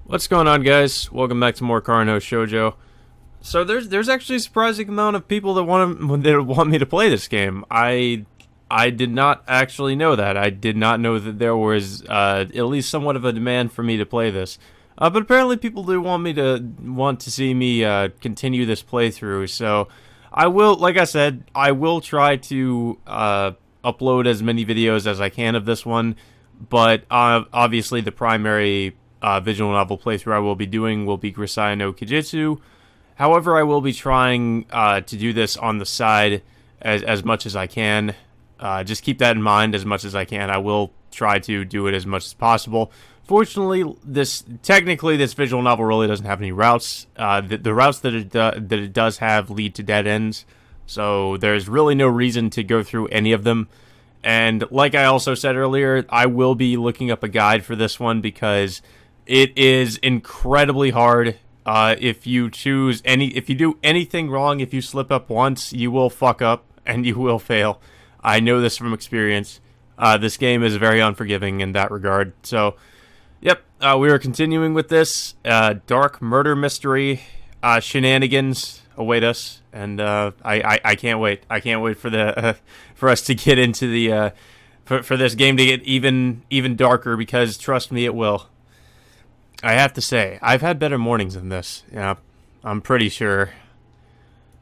What's going on, guys? Welcome back to more Shoujo. So there's actually a surprising amount of people that want me to play this game. I did not actually know that. I did not know that there was at least somewhat of a demand for me to play this. But apparently people do want to see me continue this playthrough. So I will, like I said, I will try to upload as many videos as I can of this one. But obviously the primary visual novel playthrough I will be doing will be Grisai no Kijitsu. However, I will be trying to do this on the side as much as I can. Just keep that in mind as much as I can. I will try to do it as much as possible. Fortunately, this visual novel really doesn't have any routes. The routes that it does have lead to dead ends, so there's really no reason to go through any of them. And like I also said earlier, I will be looking up a guide for this one because it is incredibly hard. If you do anything wrong, if you slip up once, you will fuck up and you will fail. I know this from experience. This game is very unforgiving in that regard. So, yep, we are continuing with this dark murder mystery. Shenanigans await us, and I can't wait. I can't wait for for us to get into the for this game to get even darker, because trust me, it will. I have to say, I've had better mornings than this. Yeah, I'm pretty sure.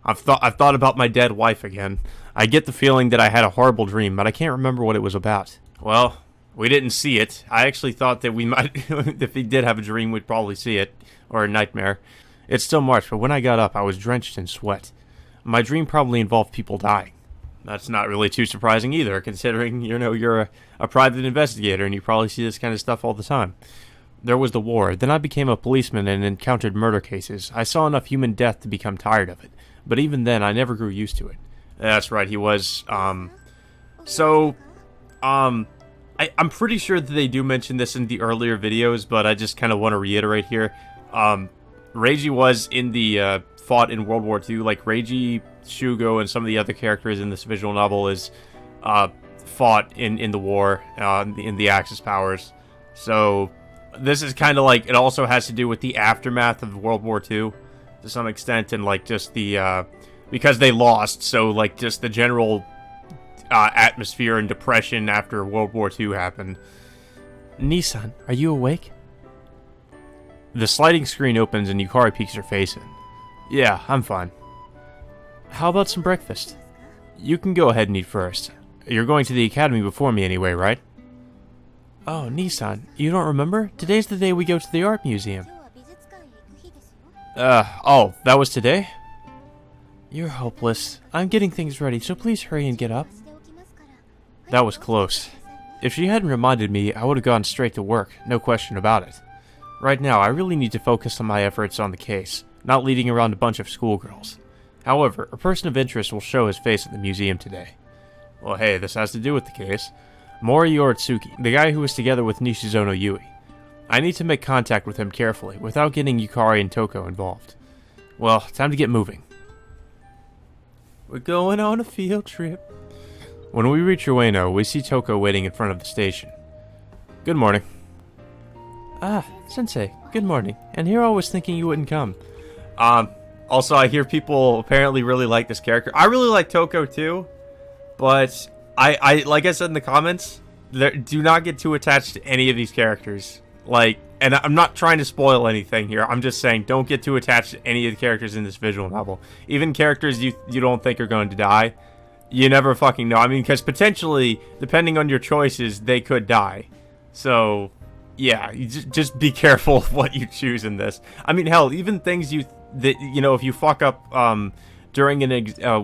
I've thought about my dead wife again. I get the feeling that I had a horrible dream, but I can't remember what it was about. Well, we didn't see it. I actually thought that we might, if we did have a dream, we'd probably see it, or a nightmare. It's still March, but when I got up, I was drenched in sweat. My dream probably involved people dying. That's not really too surprising either, considering, you're a private investigator and you probably see this kind of stuff all the time. There was the war. Then I became a policeman and encountered murder cases. I saw enough human death to become tired of it. But even then, I never grew used to it. That's right, he was, I'm pretty sure that they do mention this in the earlier videos, but I just kind of want to reiterate here. Reiji was fought in World War II. Like, Reiji, Shoujo, and some of the other characters in this visual novel is, fought in the war, in the Axis powers. So, this is kind of like, it also has to do with the aftermath of World War II, to some extent, and, like, just the, because they lost, so, like, just the general, atmosphere and depression after World War II happened. Nissan, are you awake? The sliding screen opens and Yukari peeks her face in. Yeah, I'm fine. How about some breakfast? You can go ahead and eat first. You're going to the academy before me anyway, right? Oh, Nissan, you don't remember? Today's the day we go to the art museum. Oh, that was today? You're hopeless. I'm getting things ready, so please hurry and get up. That was close. If she hadn't reminded me, I would have gone straight to work, no question about it. Right now, I really need to focus on my efforts on the case, not leading around a bunch of schoolgirls. However, a person of interest will show his face at the museum today. Well, hey, this has to do with the case. Mori Yoritsuki, the guy who was together with Nishizono Yui. I need to make contact with him carefully, without getting Yukari and Toko involved. Well, time to get moving. We're going on a field trip. When we reach Ueno, we see Toko waiting in front of the station. Good morning. Ah, Sensei, good morning. And here I was thinking you wouldn't come. Also, I hear people apparently really like this character. I really like Toko too, but I like I said in the comments, do not get too attached to any of these characters. Like, and I'm not trying to spoil anything here. I'm just saying, don't get too attached to any of the characters in this visual novel. Even characters you don't think are going to die. You never fucking know. I mean, because potentially, depending on your choices, they could die. So, yeah, you just be careful of what you choose in this. I mean, hell, even things if you fuck up during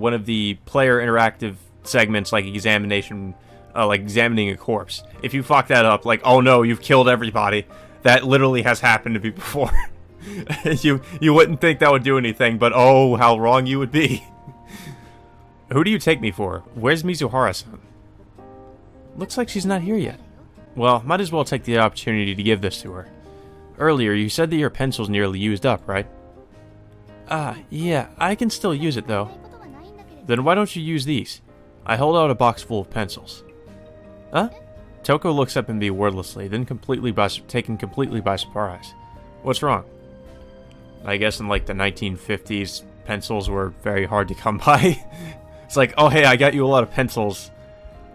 one of the player interactive segments, like examination, like examining a corpse, if you fuck that up, like, oh no, you've killed everybody. That literally has happened to me before. You wouldn't think that would do anything, but oh, how wrong you would be. Who do you take me for? Where's Mizuhara-san? Looks like she's not here yet. Well, might as well take the opportunity to give this to her. Earlier, you said that your pencil's nearly used up, right? Yeah, I can still use it, though. Then why don't you use these? I hold out a box full of pencils. Huh? Toko looks up at me wordlessly, then taken completely by surprise. What's wrong? I guess in like the 1950s, pencils were very hard to come by. It's like, oh hey, I got you a lot of pencils.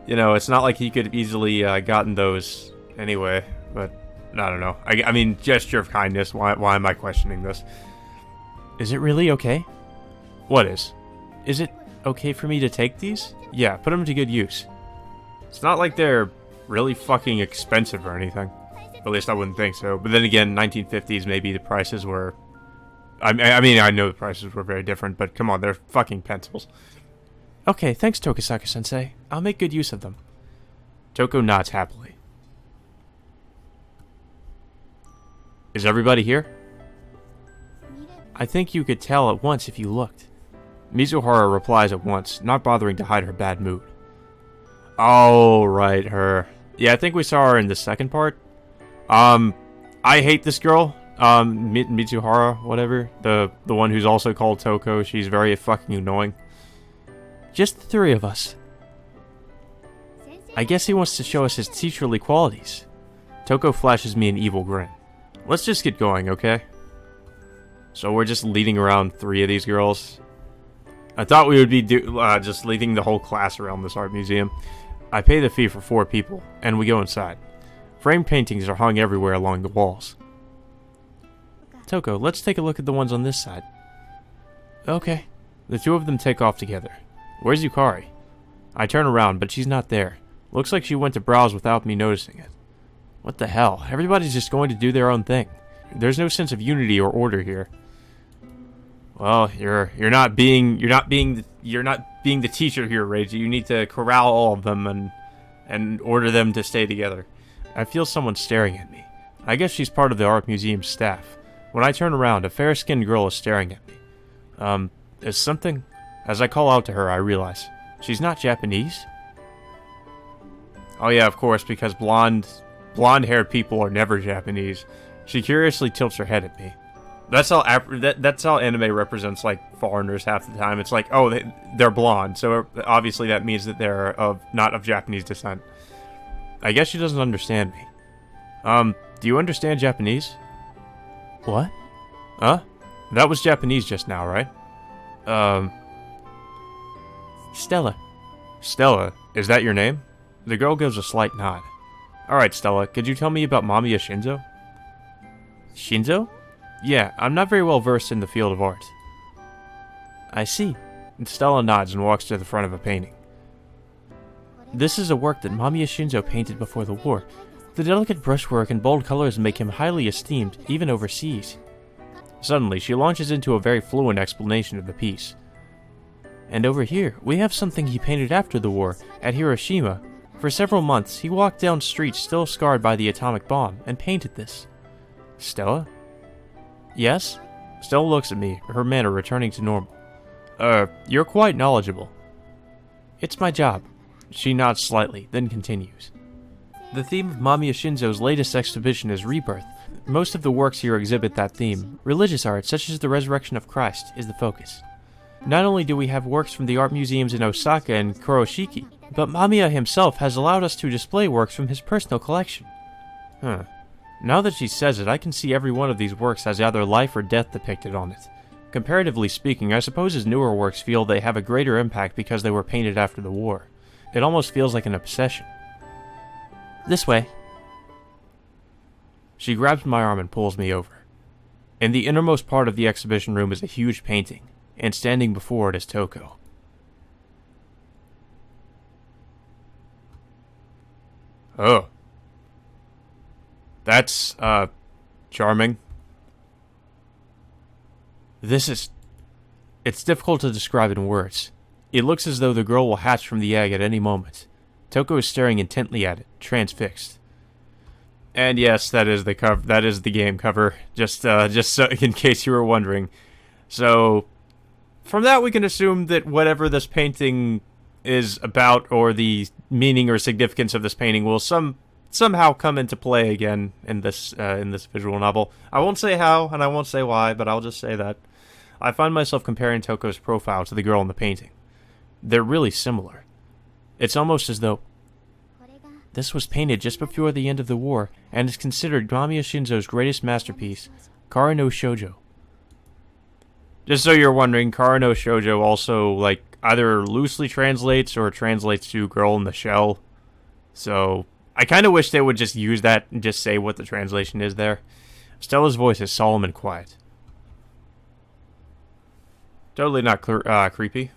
You know, it's not like he could easily gotten those anyway, but I don't know. I mean, gesture of kindness, why am I questioning this? Is it really okay? What is? Is it okay for me to take these? Yeah, put them to good use. It's not like they're really fucking expensive or anything. At least I wouldn't think so. But then again, 1950s, maybe the prices were... I mean, I know the prices were very different, but come on, they're fucking pencils. Okay, thanks, Tokisaka-sensei. I'll make good use of them. Toko nods happily. Is everybody here? I think you could tell at once if you looked. Mizuhara replies at once, not bothering to hide her bad mood. Oh, right, her. Yeah, I think we saw her in the second part. I hate this girl. Mizuhara, whatever. The one who's also called Toko. She's very fucking annoying. Just the three of us. I guess he wants to show us his teacherly qualities. Toko flashes me an evil grin. Let's just get going, okay? So we're just leading around three of these girls. I thought we would be just leading the whole class around this art museum. I pay the fee for 4 people, and we go inside. Framed paintings are hung everywhere along the walls. Toko, let's take a look at the ones on this side. Okay. The two of them take off together. Where's Yukari? I turn around, but she's not there. Looks like she went to browse without me noticing it. What the hell? Everybody's just going to do their own thing. There's no sense of unity or order here. Well, you're not being the teacher here, Reiji. You need to corral all of them and order them to stay together. I feel someone staring at me. I guess she's part of the art museum staff. When I turn around, a fair-skinned girl is staring at me. Is something? As I call out to her, I realize she's not Japanese. Oh yeah, of course, because blonde-haired people are never Japanese. She curiously tilts her head at me. That's how anime represents like foreigners half the time. It's like, oh, they're blonde, so obviously that means that they're not of Japanese descent. I guess she doesn't understand me. Do you understand Japanese? What? Huh? That was Japanese just now, right? Stella. Stella, is that your name? The girl gives a slight nod. Alright, Stella, could you tell me about Mamiya Shinzo? Shinzo? Yeah, I'm not very well versed in the field of art. I see. And Stella nods and walks to the front of a painting. This is a work that Mamiya Shinzo painted before the war. The delicate brushwork and bold colors make him highly esteemed, even overseas. Suddenly, she launches into a very fluent explanation of the piece. And over here, we have something he painted after the war, at Hiroshima. For several months, he walked down streets still scarred by the atomic bomb, and painted this. Stella? Yes? Stella looks at me, her manner returning to normal. You're quite knowledgeable. It's my job. She nods slightly, then continues. The theme of Mamiya Shinzo's latest exhibition is rebirth. Most of the works here exhibit that theme. Religious art, such as the Resurrection of Christ, is the focus. Not only do we have works from the art museums in Osaka and Kuroshiki, but Mamiya himself has allowed us to display works from his personal collection. Huh. Now that she says it, I can see every one of these works has either life or death depicted on it. Comparatively speaking, I suppose his newer works feel they have a greater impact because they were painted after the war. It almost feels like an obsession. This way. She grabs my arm and pulls me over. In the innermost part of the exhibition room is a huge painting, and standing before it is Toko. Oh. That's, charming. It's difficult to describe in words. It looks as though the girl will hatch from the egg at any moment. Toko is staring intently at it, transfixed. And yes, that is the cover. That is the game cover. Just so, in case you were wondering. So, from that we can assume that whatever this painting is about, or the meaning or significance of this painting, will somehow come into play again in this visual novel. I won't say how, and I won't say why, but I'll just say that. I find myself comparing Toko's profile to the girl in the painting. They're really similar. It's almost as though this was painted just before the end of the war, and is considered Mamiya Shinzo's greatest masterpiece. Kara no Shoujo. Just so you're wondering, Kara no Shoujo also, like, either loosely translates or translates to girl in the shell. So, I kind of wish they would just use that and just say what the translation is there. Stella's voice is solemn and quiet. Totally not creepy.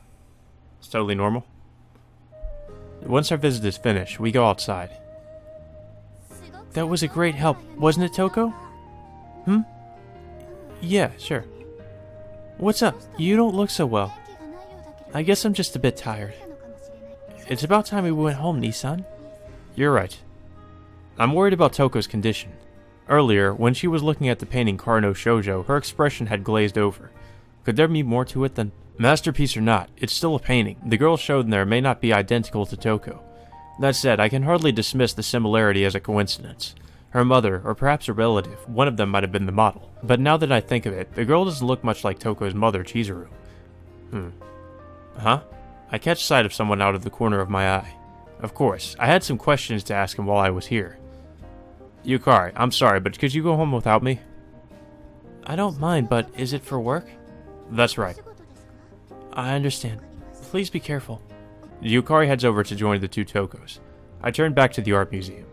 It's totally normal. Once our visit is finished, we go outside. That was a great help, wasn't it, Toko? Yeah, sure. What's up? You don't look so well. I guess I'm just a bit tired. It's about time we went home, Nissan. You're right. I'm worried about Toko's condition. Earlier, when she was looking at the painting Kara no Shoujo, her expression had glazed over. Could there be more to it than... Masterpiece or not, it's still a painting. The girl shown there may not be identical to Toko. That said, I can hardly dismiss the similarity as a coincidence. Her mother, or perhaps a relative, one of them might have been the model. But now that I think of it, the girl doesn't look much like Toko's mother, Chizuru. Huh? I catch sight of someone out of the corner of my eye. Of course, I had some questions to ask him while I was here. Yukari, I'm sorry, but could you go home without me? I don't mind, but is it for work? That's right. I understand. Please be careful. Yukari heads over to join the two Tokos. I turn back to the art museum.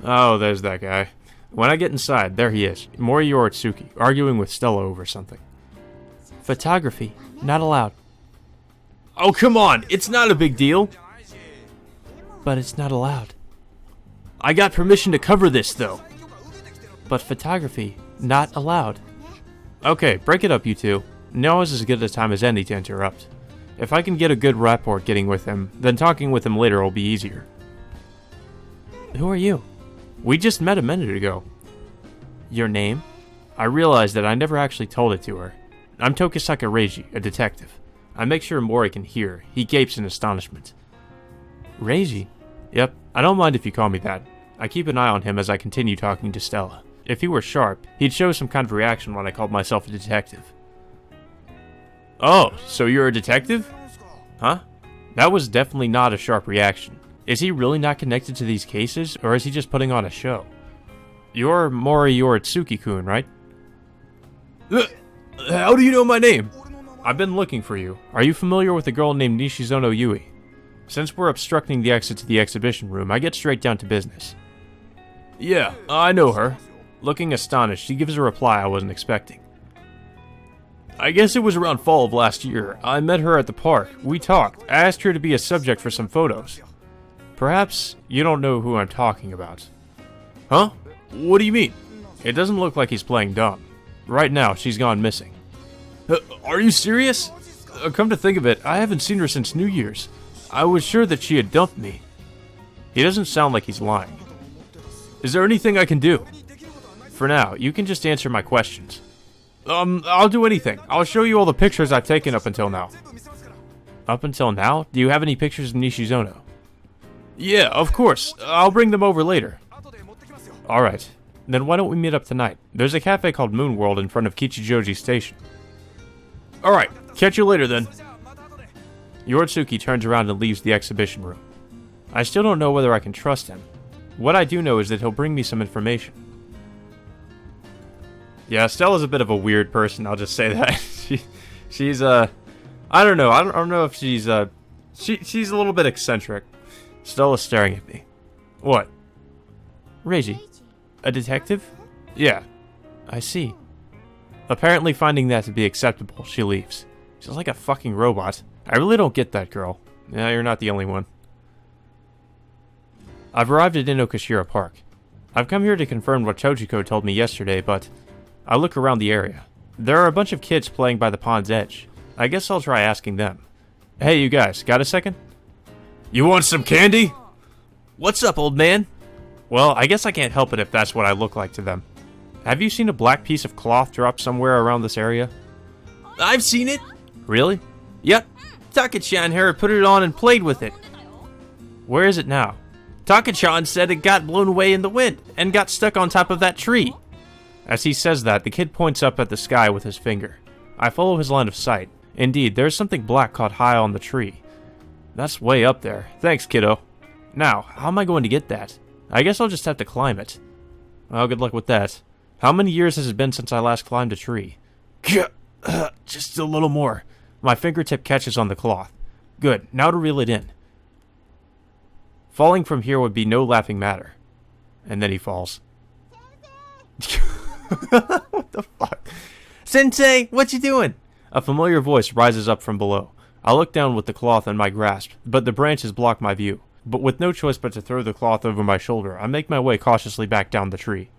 Oh, there's that guy. When I get inside, there he is, Mori Yoritsuki, arguing with Stella over something. Photography, not allowed. Oh, come on! It's not a big deal! But it's not allowed. I got permission to cover this, though. But photography, not allowed. Okay, break it up, you two. Now is as good a time as any to interrupt. If I can get a good rapport getting with him, then talking with him later will be easier. Who are you? We just met a minute ago. Your name? I realized that I never actually told it to her. I'm Tokisaka Reiji, a detective. I make sure Mori can hear. He gapes in astonishment. Reiji? Yep, I don't mind if you call me that. I keep an eye on him as I continue talking to Stella. If he were sharp, he'd show some kind of reaction when I called myself a detective. Oh, so you're a detective? Huh? That was definitely not a sharp reaction. Is he really not connected to these cases, or is he just putting on a show? You're Mori Yoritsuki-kun, right? How do you know my name? I've been looking for you. Are you familiar with a girl named Nishizono Yui? Since we're obstructing the exit to the exhibition room, I get straight down to business. Yeah, I know her. Looking astonished, she gives a reply I wasn't expecting. I guess it was around fall of last year. I met her at the park. We talked. I asked her to be a subject for some photos. Perhaps you don't know who I'm talking about. Huh? What do you mean? It doesn't look like he's playing dumb. Right now, she's gone missing. Are you serious? Come to think of it, I haven't seen her since New Year's. I was sure that she had dumped me. He doesn't sound like he's lying. Is there anything I can do? For now, you can just answer my questions. I'll do anything. I'll show you all the pictures I've taken up until now. Up until now? Do you have any pictures of Nishizono? Yeah, of course. I'll bring them over later. Alright. Then why don't we meet up tonight? There's a cafe called Moon World in front of Kichijoji Station. Alright, catch you later then. Yoritsuki turns around and leaves the exhibition room. I still don't know whether I can trust him. What I do know is that he'll bring me some information. Yeah, Stella's a bit of a weird person, I'll just say that. she's I don't know. I don't know if she's she's a little bit eccentric. Stella's staring at me. What? Reiji. A detective? Yeah. I see. Apparently finding that to be acceptable, she leaves. She's like a fucking robot. I really don't get that girl. Yeah, you're not the only one. I've arrived at Inokashira Park. I've come here to confirm what Chojiko told me yesterday, but I look around the area. There are a bunch of kids playing by the pond's edge. I guess I'll try asking them. Hey, you guys, got a second? You want some candy? What's up, old man? Well, I guess I can't help it if that's what I look like to them. Have you seen a black piece of cloth drop somewhere around this area? I've seen it. Really? Yep. Taka-chan here put it on and played with it. Where is it now? Taka-chan said it got blown away in the wind and got stuck on top of that tree. As he says that, the kid points up at the sky with his finger. I follow his line of sight. Indeed, there is something black caught high on the tree. That's way up there. Thanks, kiddo. Now, how am I going to get that? I guess I'll just have to climb it. Well, good luck with that. How many years has it been since I last climbed a tree? Just a little more. My fingertip catches on the cloth. Good, now to reel it in. Falling from here would be no laughing matter. And then he falls. What the fuck? Sensei, what you doing? A familiar voice rises up from below. I look down with the cloth in my grasp, but the branches block my view. But with no choice but to throw the cloth over my shoulder, I make my way cautiously back down the tree.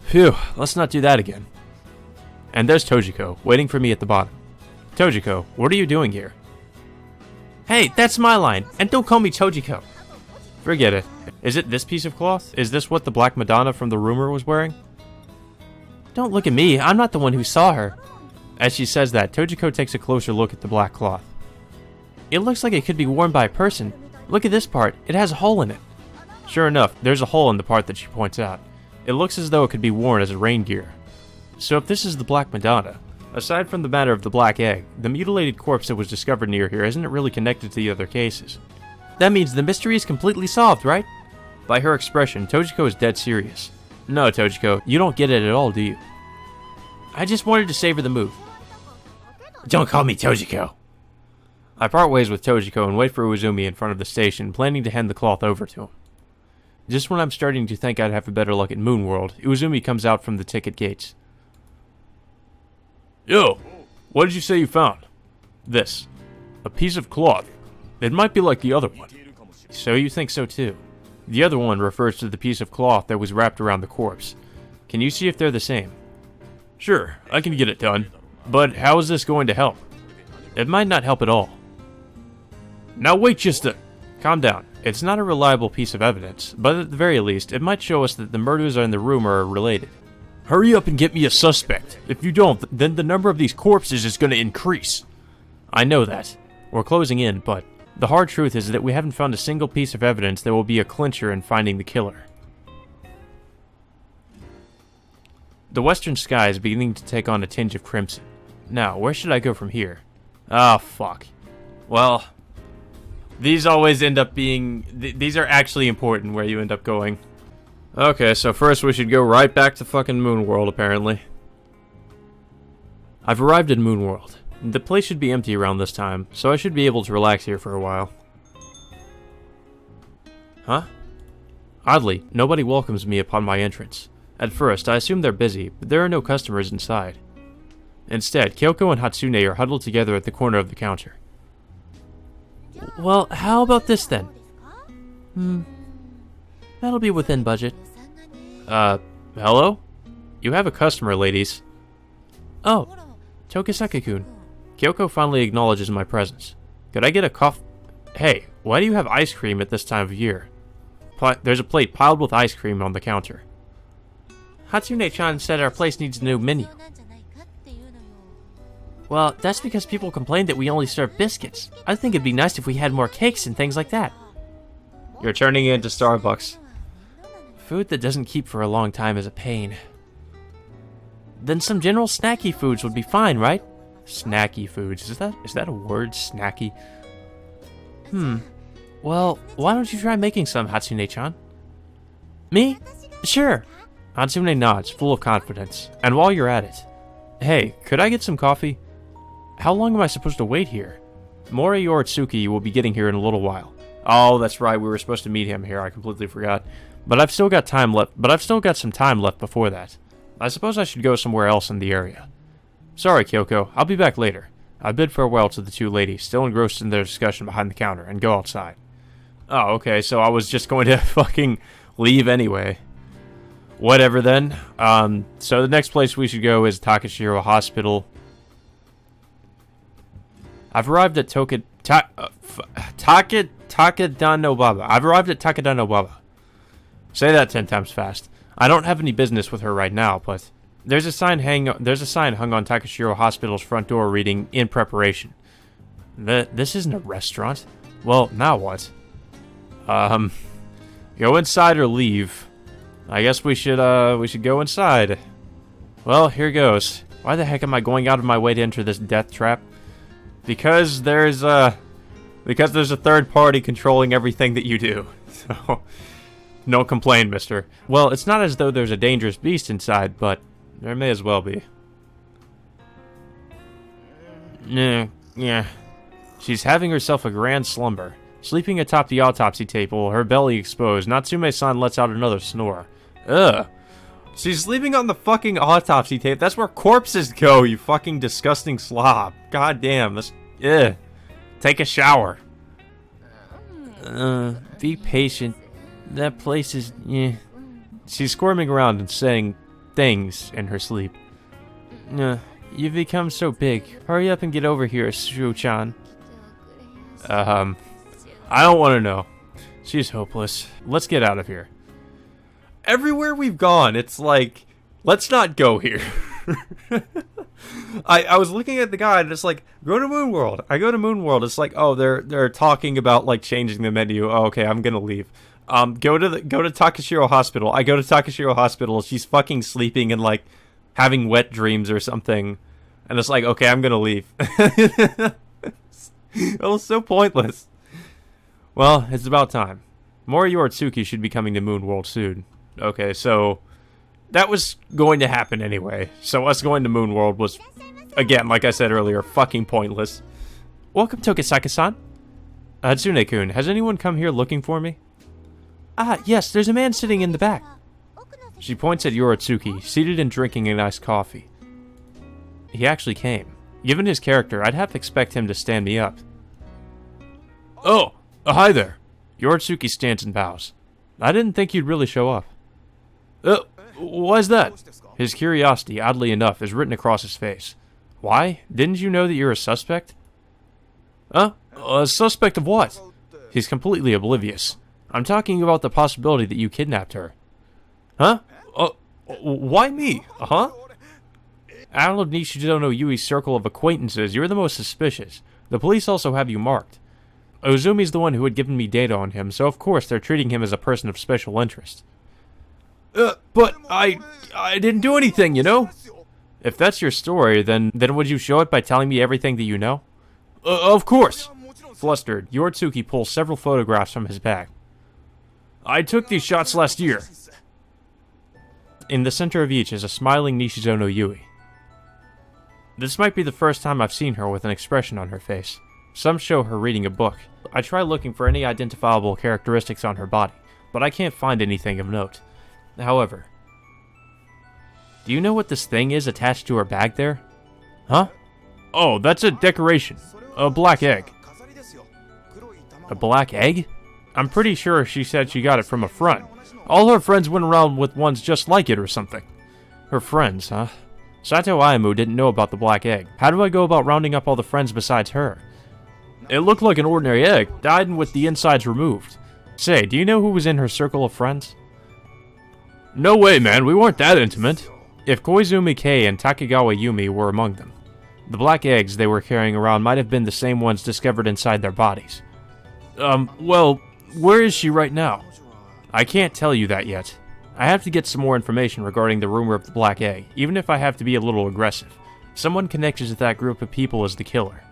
Phew, let's not do that again. And there's Tojiko, waiting for me at the bottom. Tojiko, what are you doing here? Hey, that's my line, and don't call me Tojiko. Forget it. Is it this piece of cloth? Is this what the Black Madonna from the rumor was wearing? Don't look at me, I'm not the one who saw her. As she says that, Tojiko takes a closer look at the black cloth. It looks like it could be worn by a person. Look at this part, it has a hole in it. Sure enough, there's a hole in the part that she points out. It looks as though it could be worn as a rain gear. So if this is the Black Madonna, aside from the matter of the black egg, the mutilated corpse that was discovered near here isn't really connected to the other cases. That means the mystery is completely solved, right? By her expression, Tojiko is dead serious. No, Tojiko, you don't get it at all, do you? I just wanted to savor the move. Don't call me Tojiko. I part ways with Tojiko and wait for Uzumi in front of the station, planning to hand the cloth over to him. Just when I'm starting to think I'd have better luck at Moonworld, Uzumi comes out from the ticket gates. Yo, what did you say you found? This. A piece of cloth. It might be like the other one. So you think so too. The other one refers to the piece of cloth that was wrapped around the corpse. Can you see if they're the same? Sure, I can get it done. But how is this going to help? It might not help at all. Now wait just a... Calm down. It's not a reliable piece of evidence, but at the very least, it might show us that the murders in the room are related. Hurry up and get me a suspect. If you don't, then the number of these corpses is going to increase. I know that. We're closing in, but the hard truth is that we haven't found a single piece of evidence that will be a clincher in finding the killer. The western sky is beginning to take on a tinge of crimson. Now, where should I go from here? Ah, fuck. Well, these always end up being... these are actually important where you end up going. Okay, so first we should go right back to fucking Moonworld, apparently. I've arrived in Moonworld. The place should be empty around this time, so I should be able to relax here for a while. Huh? Oddly, nobody welcomes me upon my entrance. At first, I assume they're busy, but there are no customers inside. Instead, Kyoko and Hatsune are huddled together at the corner of the counter. Well, how about this then? That'll be within budget. Hello? You have a customer, ladies. Oh, Tokisaki-kun. Kyoko finally acknowledges my presence. Could I get a Hey, why do you have ice cream at this time of year? There's a plate piled with ice cream on the counter. Hatsune-chan said our place needs a new menu. Well, that's because people complain that we only serve biscuits. I think it'd be nice if we had more cakes and things like that. You're turning into Starbucks. Food that doesn't keep for a long time is a pain. Then some general snacky foods would be fine, right? Snacky foods. Is that a word? Snacky? Well, why don't you try making some, Hatsune-chan? Me? Sure. Hatsune nods, full of confidence. And while you're at it, hey, could I get some coffee? How long am I supposed to wait here? Mori Yoritsuki will be getting here in a little while. Oh, that's right, we were supposed to meet him here, I completely forgot. But I've still got some time left before that. I suppose I should go somewhere else in the area. Sorry, Kyoko, I'll be back later. I bid farewell to the two ladies, still engrossed in their discussion behind the counter, and go outside. Oh, okay, so I was just going to fucking leave anyway. Whatever then. So the next place we should go is Takashiro Hospital. I've arrived at Takadanobaba. I've arrived at Takadanobaba. Say that 10 times fast. I don't have any business with her right now, but there's a sign hung on Takashiro Hospital's front door reading "In preparation." This isn't a restaurant. Well, now what? Go inside or leave. I guess we should go inside. Well, here goes. Why the heck am I going out of my way to enter this death trap? Because there's a third party controlling everything that you do. So, Don't complain, mister. Well, it's not as though there's a dangerous beast inside, but there may as well be. Yeah. She's having herself a grand slumber. Sleeping atop the autopsy table, her belly exposed, Natsume-san lets out another snore. Ugh. She's sleeping on the fucking autopsy tape. That's where corpses go, you fucking disgusting slob. God damn, that's... Ugh. Take a shower. Be patient. That place is... Yeah. She's squirming around and saying things in her sleep. You've become so big. Hurry up and get over here, Shu-chan. I don't want to know. She's hopeless. Let's get out of here. Everywhere we've gone, it's like, let's not go here. I was looking at the guide, and it's like, go to Moon World. I go to Moon World. It's like, oh, they're talking about like changing the menu. Oh, okay, I'm gonna leave. Go to Takashiro Hospital. I go to Takashiro Hospital. She's fucking sleeping and like having wet dreams or something, and it's like, okay, I'm gonna leave. It was so pointless. Well, it's about time. Mori Yoritsuki should be coming to Moon World soon. Okay, so that was going to happen anyway. So us going to Moon World was, again, like I said earlier, fucking pointless. Welcome, Tokisaka-san. Hatsune-kun, has anyone come here looking for me? Yes, there's a man sitting in the back. She points at Yoritsuki, seated and drinking a nice coffee. He actually came. Given his character, I'd have to expect him to stand me up. Oh, hi there. Yoritsuki stands and bows. I didn't think you'd really show up. Why's that? His curiosity, oddly enough, is written across his face. Why? Didn't you know that you're a suspect? A suspect of what? He's completely oblivious. I'm talking about the possibility that you kidnapped her. Huh? Why me? Out of Nishizono Yui's circle of acquaintances, you're the most suspicious. The police also have you marked. Ozumi's the one who had given me data on him, so of course they're treating him as a person of special interest. But I didn't do anything, you know? If that's your story, then would you show it by telling me everything that you know? Of course! Flustered, Yoritsuki pulls several photographs from his bag. I took these shots last year. In the center of each is a smiling Nishizono Yui. This might be the first time I've seen her with an expression on her face. Some show her reading a book. I try looking for any identifiable characteristics on her body, but I can't find anything of note. However, do you know what this thing is attached to her bag there? Huh? Oh, that's a decoration. A black egg. A black egg? I'm pretty sure she said she got it from a friend. All her friends went around with ones just like it or something. Her friends, huh? Sato Ayamo didn't know about the black egg. How do I go about rounding up all the friends besides her? It looked like an ordinary egg, dyed and with the insides removed. Say, do you know who was in her circle of friends? No way, man, we weren't that intimate. If Koizumi Kei and Takegawa Yumi were among them, the black eggs they were carrying around might have been the same ones discovered inside their bodies. Well, where is she right now? I can't tell you that yet. I have to get some more information regarding the rumor of the black egg, even if I have to be a little aggressive. Someone connected to that group of people as the killer.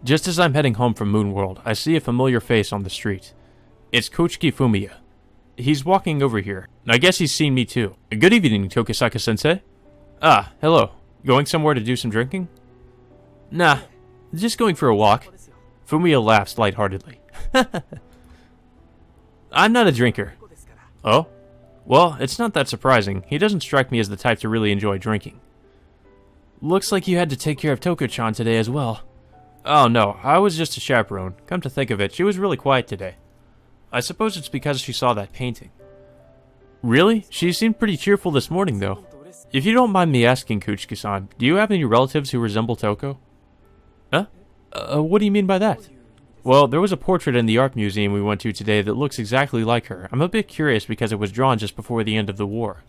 Just as I'm heading home from Moon World, I see a familiar face on the street. It's Kochiki Fumiya. He's walking over here. I guess he's seen me too. Good evening, Tokisaka-sensei. Hello. Going somewhere to do some drinking? Nah, just going for a walk. Fumiya laughs lightheartedly. I'm not a drinker. Oh? Well, it's not that surprising. He doesn't strike me as the type to really enjoy drinking. Looks like you had to take care of Toko-chan today as well. Oh no, I was just a chaperone. Come to think of it, she was really quiet today. I suppose it's because she saw that painting. Really? She seemed pretty cheerful this morning, though. If you don't mind me asking, Kuchiki-san, do you have any relatives who resemble Toko? Huh? What do you mean by that? Well, there was a portrait in the art museum we went to today that looks exactly like her. I'm a bit curious because it was drawn just before the end of the war.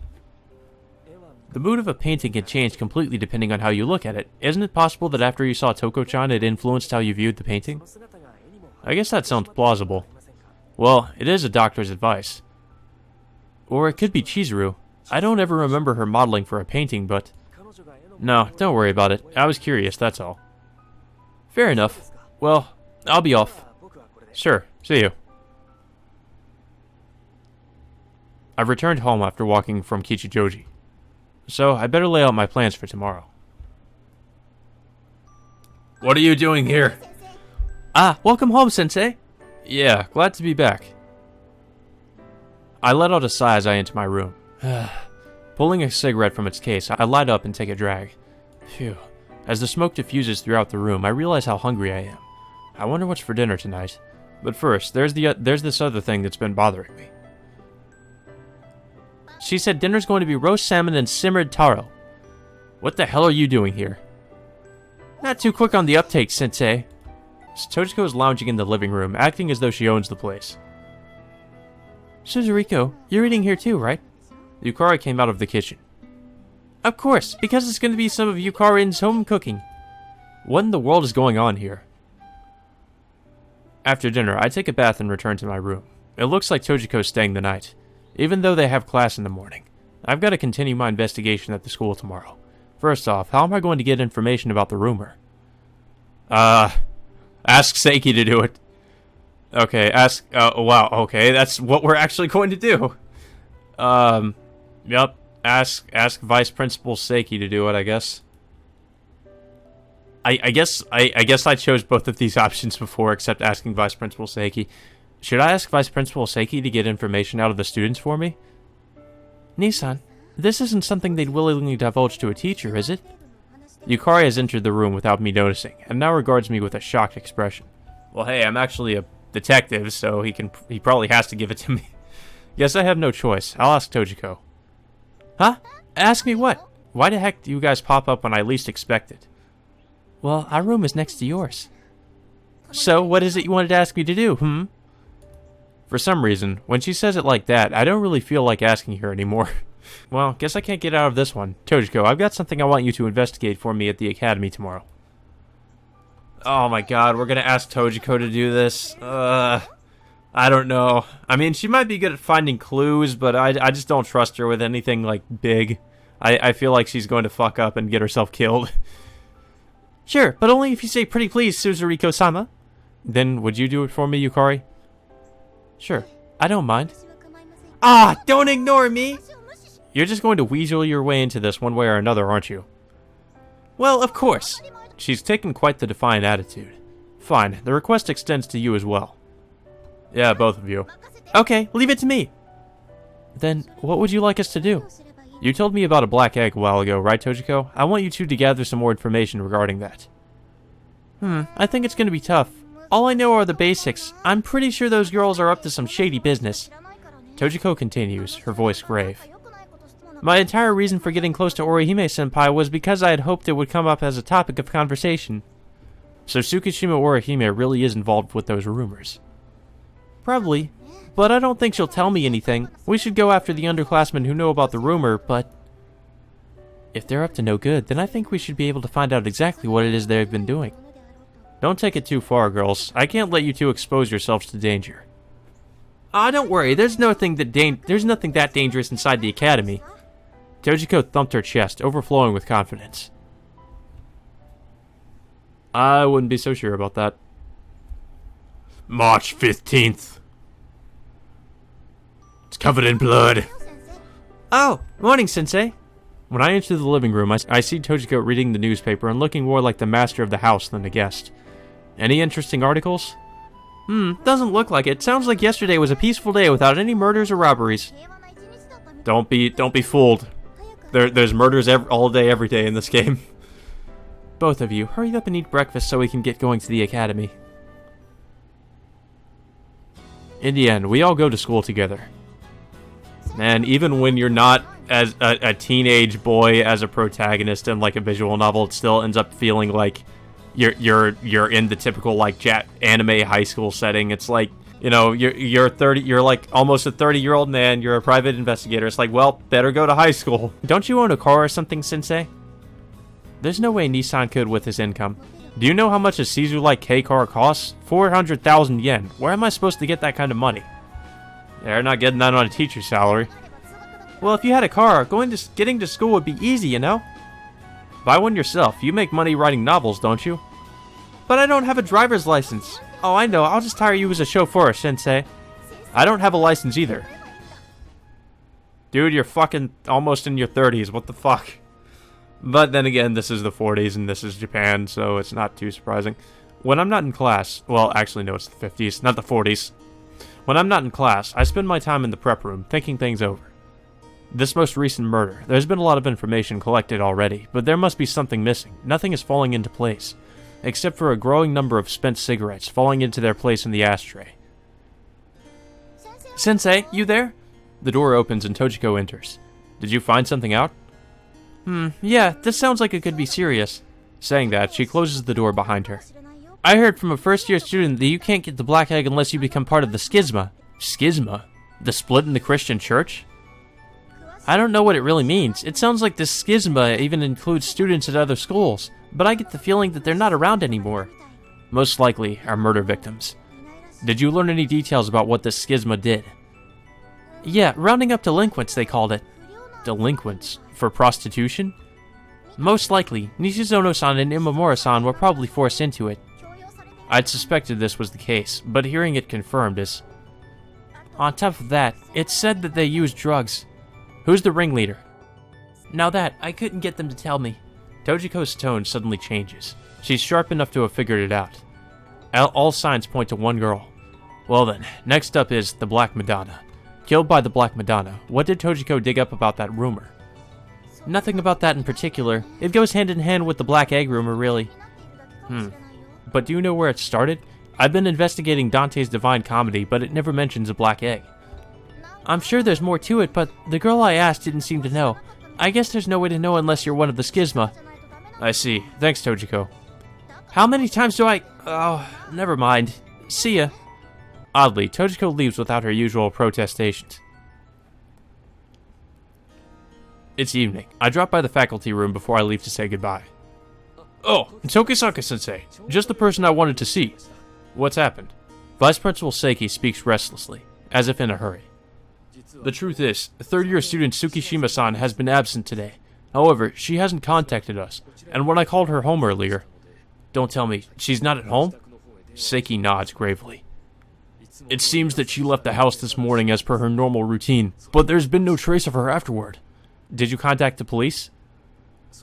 The mood of a painting can change completely depending on how you look at it. Isn't it possible that after you saw Toko-chan, it influenced how you viewed the painting? I guess that sounds plausible. Well, it is a doctor's advice. Or it could be Chizuru. I don't ever remember her modeling for a painting, but... No, don't worry about it. I was curious, that's all. Fair enough. Well, I'll be off. Sure, see you. I've returned home after walking from Kichijoji, so I better lay out my plans for tomorrow. What are you doing here? Ah, welcome home, Sensei. Yeah, glad to be back. I let out a sigh as I enter my room. Pulling a cigarette from its case, I light up and take a drag. Phew. As the smoke diffuses throughout the room, I realize how hungry I am. I wonder what's for dinner tonight. But first, there's this other thing that's been bothering me. She said dinner's going to be roast salmon and simmered taro. What the hell are you doing here? Not too quick on the uptake, Sensei. Tojiko is lounging in the living room, acting as though she owns the place. Suzuriko, you're eating here too, right? Yukari came out of the kitchen. Of course, because it's going to be some of Yukari's home cooking. What in the world is going on here? After dinner, I take a bath and return to my room. It looks like Tojiko's staying the night, even though they have class in the morning. I've got to continue my investigation at the school tomorrow. First off, how am I going to get information about the rumor? Ask Seiki to do it. Okay, wow, okay, that's what we're actually going to do. Yep, ask Vice Principal Seiki to do it, I guess. I guess I chose both of these options before, except asking Vice Principal Seiki. Should I ask Vice Principal Seiki to get information out of the students for me? Nissan, this isn't something they'd willingly divulge to a teacher, is it? Yukari has entered the room without me noticing, and now regards me with a shocked expression. Well, hey, I'm actually a detective, so he probably has to give it to me. Guess I have no choice. I'll ask Tojiko. Huh? Ask me what? Why the heck do you guys pop up when I least expect it? Well, our room is next to yours. So, what is it you wanted to ask me to do, For some reason, when she says it like that, I don't really feel like asking her anymore. Well, guess I can't get out of this one. Tojiko, I've got something I want you to investigate for me at the academy tomorrow. Oh my god, we're gonna ask Tojiko to do this. I don't know. I mean, she might be good at finding clues, but I just don't trust her with anything, like, big. I feel like she's going to fuck up and get herself killed. Sure, but only if you say pretty please, Suzuriko-sama. Then would you do it for me, Yukari? Sure, I don't mind. Ah, don't ignore me! You're just going to weasel your way into this one way or another, aren't you? Well, of course. She's taken quite the defiant attitude. Fine, the request extends to you as well. Yeah, both of you. Okay, leave it to me. Then, what would you like us to do? You told me about a black egg a while ago, right, Tojiko? I want you two to gather some more information regarding that. I think it's going to be tough. All I know are the basics. I'm pretty sure those girls are up to some shady business. Tojiko continues, her voice grave. My entire reason for getting close to Orihime-senpai was because I had hoped it would come up as a topic of conversation. So Tsukishima Orihime really is involved with those rumors. Probably, but I don't think she'll tell me anything. We should go after the underclassmen who know about the rumor, but if they're up to no good, then I think we should be able to find out exactly what it is they've been doing. Don't take it too far, girls. I can't let you two expose yourselves to danger. Don't worry, there's nothing that dangerous inside the academy. Tojiko thumped her chest, overflowing with confidence. I wouldn't be so sure about that. March 15th. It's covered in blood. Oh, morning, Sensei. When I enter the living room, I see Tojiko reading the newspaper and looking more like the master of the house than a guest. Any interesting articles? Doesn't look like it. Sounds like yesterday was a peaceful day without any murders or robberies. Don't be fooled. There's murders all day, every day in this game. Both of you, hurry up and eat breakfast so we can get going to the academy. In the end, we all go to school together. Man, even when you're not as a teenage boy as a protagonist in like a visual novel, it still ends up feeling like you're in the typical like anime high school setting. It's like, you know, you're like almost a 30-year-old man, you're a private investigator. It's like, well, better go to high school. Don't you own a car or something, Sensei? There's no way Nissan could with his income. Do you know how much a Caesar-like K car costs? 400,000 yen. Where am I supposed to get that kind of money? They're not getting that on a teacher's salary. Well, if you had a car, getting to school would be easy, you know? Buy one yourself. You make money writing novels, don't you? But I don't have a driver's license. Oh, I know. I'll just hire you as a chauffeur, Sensei. I don't have a license either. Dude, you're fucking almost in your 30s. What the fuck? But then again, this is the 40s and this is Japan, so it's not too surprising. When I'm not in class, well, actually, no, it's the 50s, not the 40s. When I'm not in class, I spend my time in the prep room, thinking things over. This most recent murder, there's been a lot of information collected already, but there must be something missing. Nothing is falling into place, except for a growing number of spent cigarettes falling into their place in the ashtray. Sensei, you there? The door opens and Tojiko enters. Did you find something out? Yeah, this sounds like it could be serious. Saying that, she closes the door behind her. I heard from a first-year student that you can't get the black egg unless you become part of the schisma. Schisma? The split in the Christian church? I don't know what it really means. It sounds like this schisma even includes students at other schools, but I get the feeling that they're not around anymore. Most likely are murder victims. Did you learn any details about what this schisma did? Yeah, rounding up delinquents, they called it. Delinquents? For prostitution? Most likely, Nishizono-san and Imamura-san were probably forced into it. I'd suspected this was the case, but hearing it confirmed is... On top of that, it's said that they used drugs. Who's the ringleader? Now that, I couldn't get them to tell me. Tojiko's tone suddenly changes. She's sharp enough to have figured it out. All signs point to one girl. Well then, next up is the Black Madonna. Killed by the Black Madonna, what did Tojiko dig up about that rumor? Nothing about that in particular. It goes hand in hand with the Black Egg rumor, really. But do you know where it started? I've been investigating Dante's Divine Comedy, but it never mentions a Black Egg. I'm sure there's more to it, but the girl I asked didn't seem to know. I guess there's no way to know unless you're one of the schisma. I see. Thanks, Tojiko. How many times do I... Oh, never mind. See ya. Oddly, Tojiko leaves without her usual protestations. It's evening. I drop by the faculty room before I leave to say goodbye. Oh, Tokisaka-sensei. Just the person I wanted to see. What's happened? Vice Principal Seiki speaks restlessly, as if in a hurry. The truth is, third-year student Tsukishima-san has been absent today. However, she hasn't contacted us, and when I called her home earlier... Don't tell me, she's not at home? Seiki nods gravely. It seems that she left the house this morning as per her normal routine, but there's been no trace of her afterward. Did you contact the police?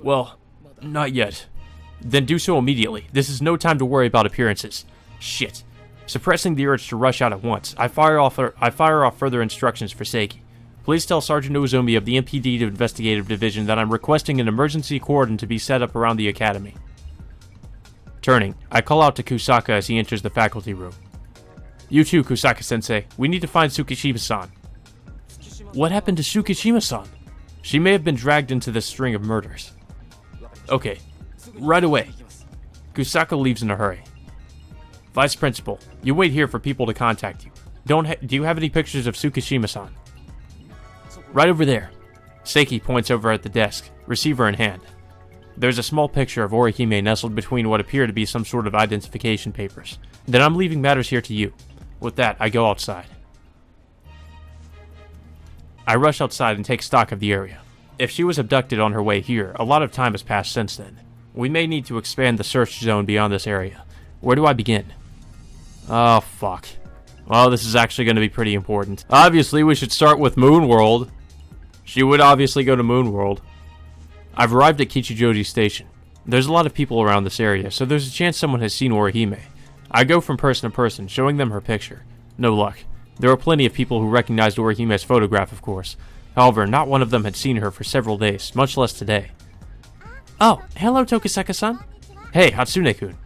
Well, not yet. Then do so immediately. This is no time to worry about appearances. Shit. Suppressing the urge to rush out at once, I fire off further instructions for Seiki. Please tell Sergeant Uzumi of the MPD Investigative Division that I'm requesting an emergency cordon to be set up around the academy. Turning, I call out to Kusaka as he enters the faculty room. You too, Kusaka-sensei. We need to find Tsukishima-san. What happened to Tsukishima-san? She may have been dragged into this string of murders. Okay, right away. Kusaka leaves in a hurry. Vice Principal, you wait here for people to contact you. Do you have any pictures of Tsukishima-san? Right over there. Seiki points over at the desk, receiver in hand. There's a small picture of Orihime nestled between what appear to be some sort of identification papers. Then I'm leaving matters here to you. With that, I go outside. I rush outside and take stock of the area. If she was abducted on her way here, a lot of time has passed since then. We may need to expand the search zone beyond this area. Where do I begin? Oh, fuck. Well, this is actually going to be pretty important. Obviously, we should start with Moonworld. She would obviously go to Moonworld. I've arrived at Kichijoji Station. There's a lot of people around this area, so there's a chance someone has seen Orihime. I go from person to person, showing them her picture. No luck. There were plenty of people who recognized Orihime's photograph, of course. However, not one of them had seen her for several days, much less today. Oh, hello, Tokisaka-san. Hey, Hatsune-kun.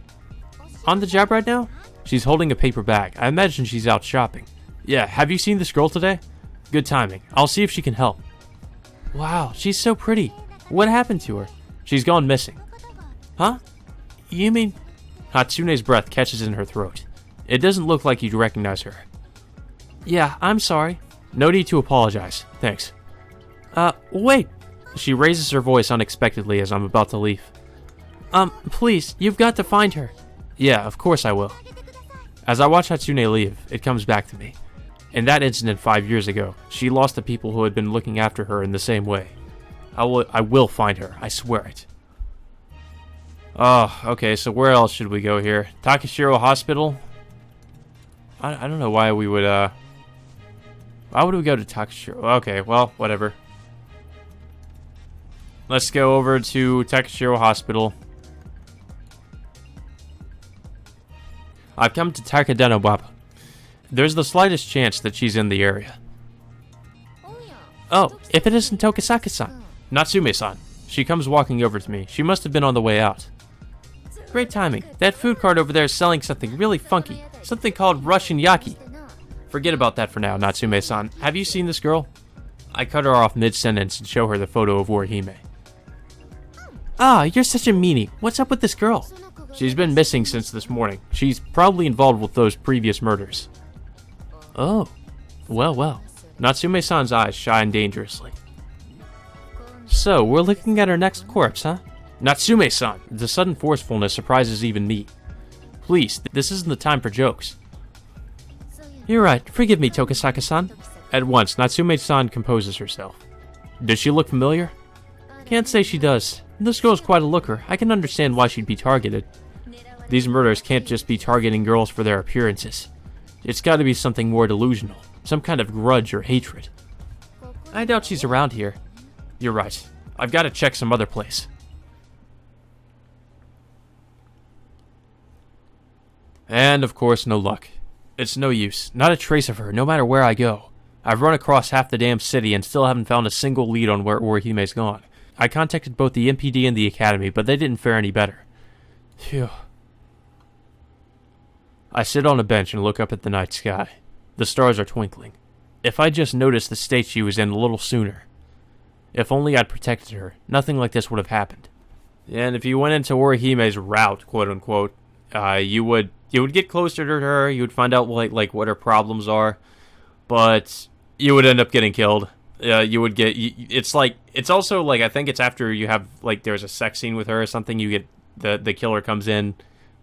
On the job right now? She's holding a paper bag. I imagine she's out shopping. Yeah, have you seen this girl today? Good timing. I'll see if she can help. Wow, she's so pretty. What happened to her? She's gone missing. Huh? You mean... Hatsune's breath catches in her throat. It doesn't look like you'd recognize her. Yeah, I'm sorry. No need to apologize. Thanks. Wait. She raises her voice unexpectedly as I'm about to leave. Please, you've got to find her. Yeah, of course I will. As I watch Hatsune leave, it comes back to me. In that incident 5 years ago, she lost the people who had been looking after her in the same way. I will find her, I swear it. Oh, okay, so where else should we go here? Takashiro Hospital? I don't know why we would, why would we go to Takashiro? Okay, well, whatever. Let's go over to Tsukishima Hospital. I've come to Takadena Waba. There's the slightest chance that she's in the area. Oh, if it isn't Tokisaka-san. Natsume-san. She comes walking over to me. She must have been on the way out. Great timing. That food cart over there is selling something really funky. Something called Russian yaki. Forget about that for now, Natsume-san. Have you seen this girl? I cut her off mid-sentence and show her the photo of Orihime. Ah, you're such a meanie. What's up with this girl? She's been missing since this morning. She's probably involved with those previous murders. Oh. Well. Natsume-san's eyes shine dangerously. So, we're looking at our next corpse, huh? Natsume-san! The sudden forcefulness surprises even me. Please, this isn't the time for jokes. You're right. Forgive me, Tokisaka-san. At once, Natsume-san composes herself. Does she look familiar? Can't say she does. This girl's quite a looker. I can understand why she'd be targeted. These murders can't just be targeting girls for their appearances. It's gotta be something more delusional. Some kind of grudge or hatred. I doubt she's around here. You're right. I've gotta check some other place. And, of course, no luck. It's no use. Not a trace of her, no matter where I go. I've run across half the damn city and still haven't found a single lead on where Orihime's gone. I contacted both the MPD and the Academy, but they didn't fare any better. Phew. I sit on a bench and look up at the night sky. The stars are twinkling. If I'd just noticed the state she was in a little sooner. If only I'd protected her, nothing like this would have happened. And if you went into Orihime's route, quote-unquote, you would get closer to her, you would find out like what her problems are, but you would end up getting killed. You would get, it's also like, I think it's after you have, like, there's a sex scene with her or something, you get, the killer comes in,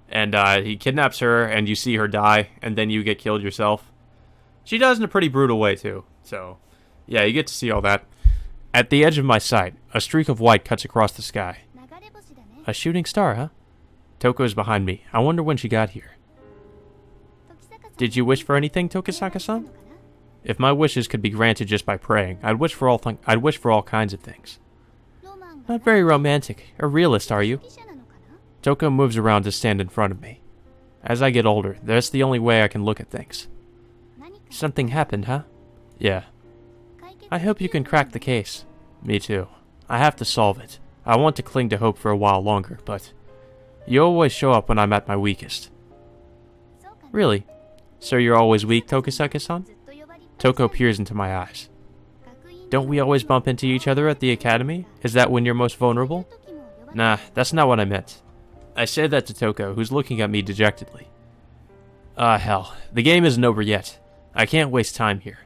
and he kidnaps her, and you see her die, and then you get killed yourself. She does in a pretty brutal way, too, so, yeah, you get to see all that. At the edge of my sight, a streak of white cuts across the sky. A shooting star, huh? Toko's behind me. I wonder when she got here. Did you wish for anything, Tokisaka-san? If my wishes could be granted just by praying, I'd wish for all kinds of things. Not very romantic. A realist, are you? Toko moves around to stand in front of me. As I get older, that's the only way I can look at things. Something happened, huh? Yeah. I hope you can crack the case. Me too. I have to solve it. I want to cling to hope for a while longer, but you always show up when I'm at my weakest. Really? So you're always weak, Tokisaka-san? Toko peers into my eyes. Don't we always bump into each other at the academy? Is that when you're most vulnerable? Nah, that's not what I meant. I say that to Toko, who's looking at me dejectedly. Hell. The game isn't over yet. I can't waste time here.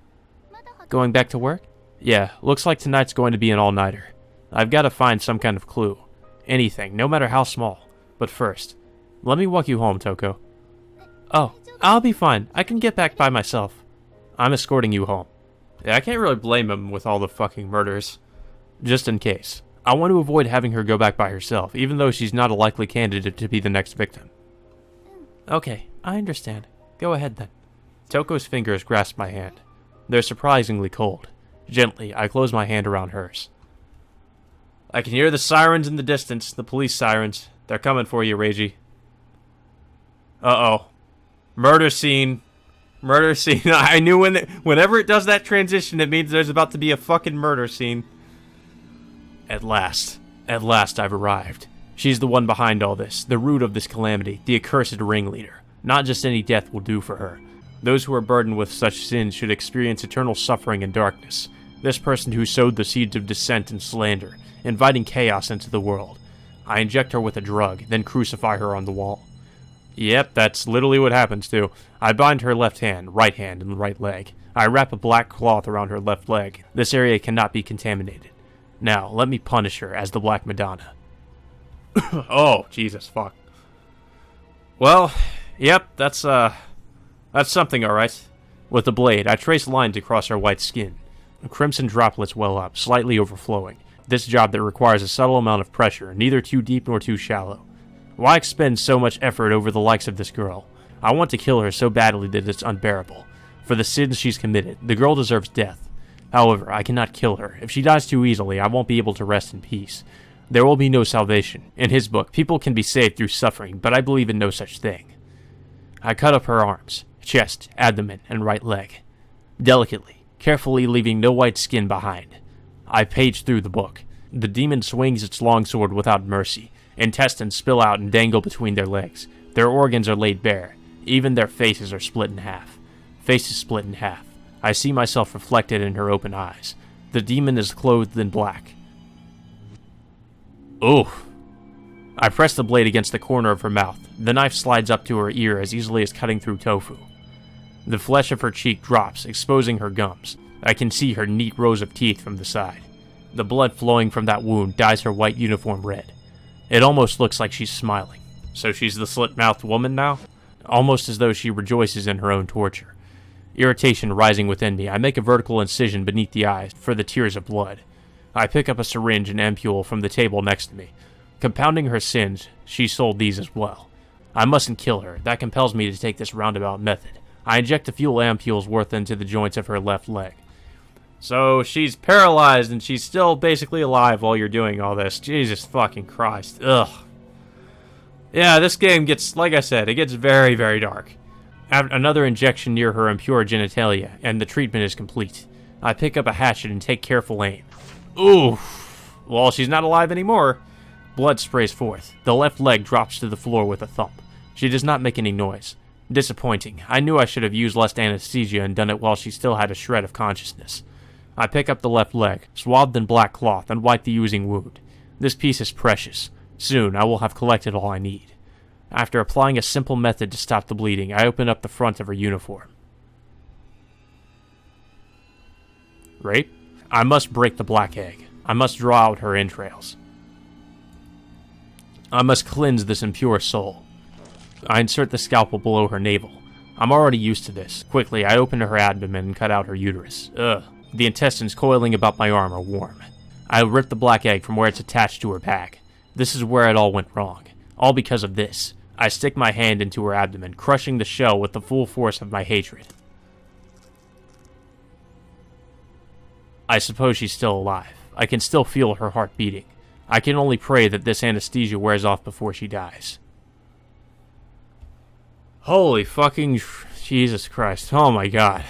Going back to work? Yeah, looks like tonight's going to be an all-nighter. I've got to find some kind of clue. Anything, no matter how small. But first, let me walk you home, Toko. Oh, I'll be fine. I can get back by myself. I'm escorting you home. Yeah, I can't really blame him with all the fucking murders. Just in case. I want to avoid having her go back by herself, even though she's not a likely candidate to be the next victim. Okay, I understand. Go ahead then. Toko's fingers grasp my hand. They're surprisingly cold. Gently, I close my hand around hers. I can hear the sirens in the distance, the police sirens. They're coming for you, Reiji. Uh-oh. Murder scene. Murder scene. I knew whenever it does that transition, it means there's about to be a fucking murder scene. At last I've arrived. She's the one behind all this, the root of this calamity, the accursed ringleader. Not just any death will do for her. Those who are burdened with such sins should experience eternal suffering and darkness. This person who sowed the seeds of dissent and slander, inviting chaos into the world. I inject her with a drug, then crucify her on the wall. Yep, that's literally what happens too. I bind her left hand, right hand, and right leg. I wrap a black cloth around her left leg. This area cannot be contaminated. Now, let me punish her as the Black Madonna. Oh, Jesus, fuck. Well, yep, that's something, alright. With the blade, I trace lines across her white skin. Crimson droplets well up, slightly overflowing. This job that requires a subtle amount of pressure, neither too deep nor too shallow. Why expend so much effort over the likes of this girl? I want to kill her so badly that it's unbearable. For the sins she's committed, the girl deserves death. However, I cannot kill her. If she dies too easily, I won't be able to rest in peace. There will be no salvation. In his book, people can be saved through suffering, but I believe in no such thing. I cut up her arms, chest, abdomen, and right leg. Delicately, carefully leaving no white skin behind. I page through the book. The demon swings its longsword without mercy. Intestines spill out and dangle between their legs. Their organs are laid bare. Even their faces are split in half. Faces split in half. I see myself reflected in her open eyes. The demon is clothed in black. Oof. I press the blade against the corner of her mouth. The knife slides up to her ear as easily as cutting through tofu. The flesh of her cheek drops, exposing her gums. I can see her neat rows of teeth from the side. The blood flowing from that wound dyes her white uniform red. It almost looks like she's smiling. So she's the slit-mouthed woman now? Almost as though she rejoices in her own torture. Irritation rising within me, I make a vertical incision beneath the eyes for the tears of blood. I pick up a syringe and ampule from the table next to me. Compounding her sins, she sold these as well. I mustn't kill her. That compels me to take this roundabout method. I inject a few ampules worth into the joints of her left leg. So she's paralyzed and she's still basically alive while you're doing all this. Jesus fucking Christ. Ugh. Yeah, this game gets, like I said, it gets very, very dark. Another injection near her impure genitalia, and the treatment is complete. I pick up a hatchet and take careful aim. Oof. Well, she's not alive anymore. Blood sprays forth. The left leg drops to the floor with a thump. She does not make any noise. Disappointing. I knew I should have used less anesthesia and done it while she still had a shred of consciousness. I pick up the left leg, swathed in black cloth, and wipe the oozing wound. This piece is precious. Soon, I will have collected all I need. After applying a simple method to stop the bleeding, I open up the front of her uniform. Rape? I must break the black egg. I must draw out her entrails. I must cleanse this impure soul. I insert the scalpel below her navel. I'm already used to this. Quickly, I open her abdomen and cut out her uterus. Ugh. The intestines coiling about my arm are warm. I rip the black egg from where it's attached to her bag. This is where it all went wrong. All because of this. I stick my hand into her abdomen, crushing the shell with the full force of my hatred. I suppose she's still alive. I can still feel her heart beating. I can only pray that this anesthesia wears off before she dies. Holy fucking Jesus Christ. Oh my god.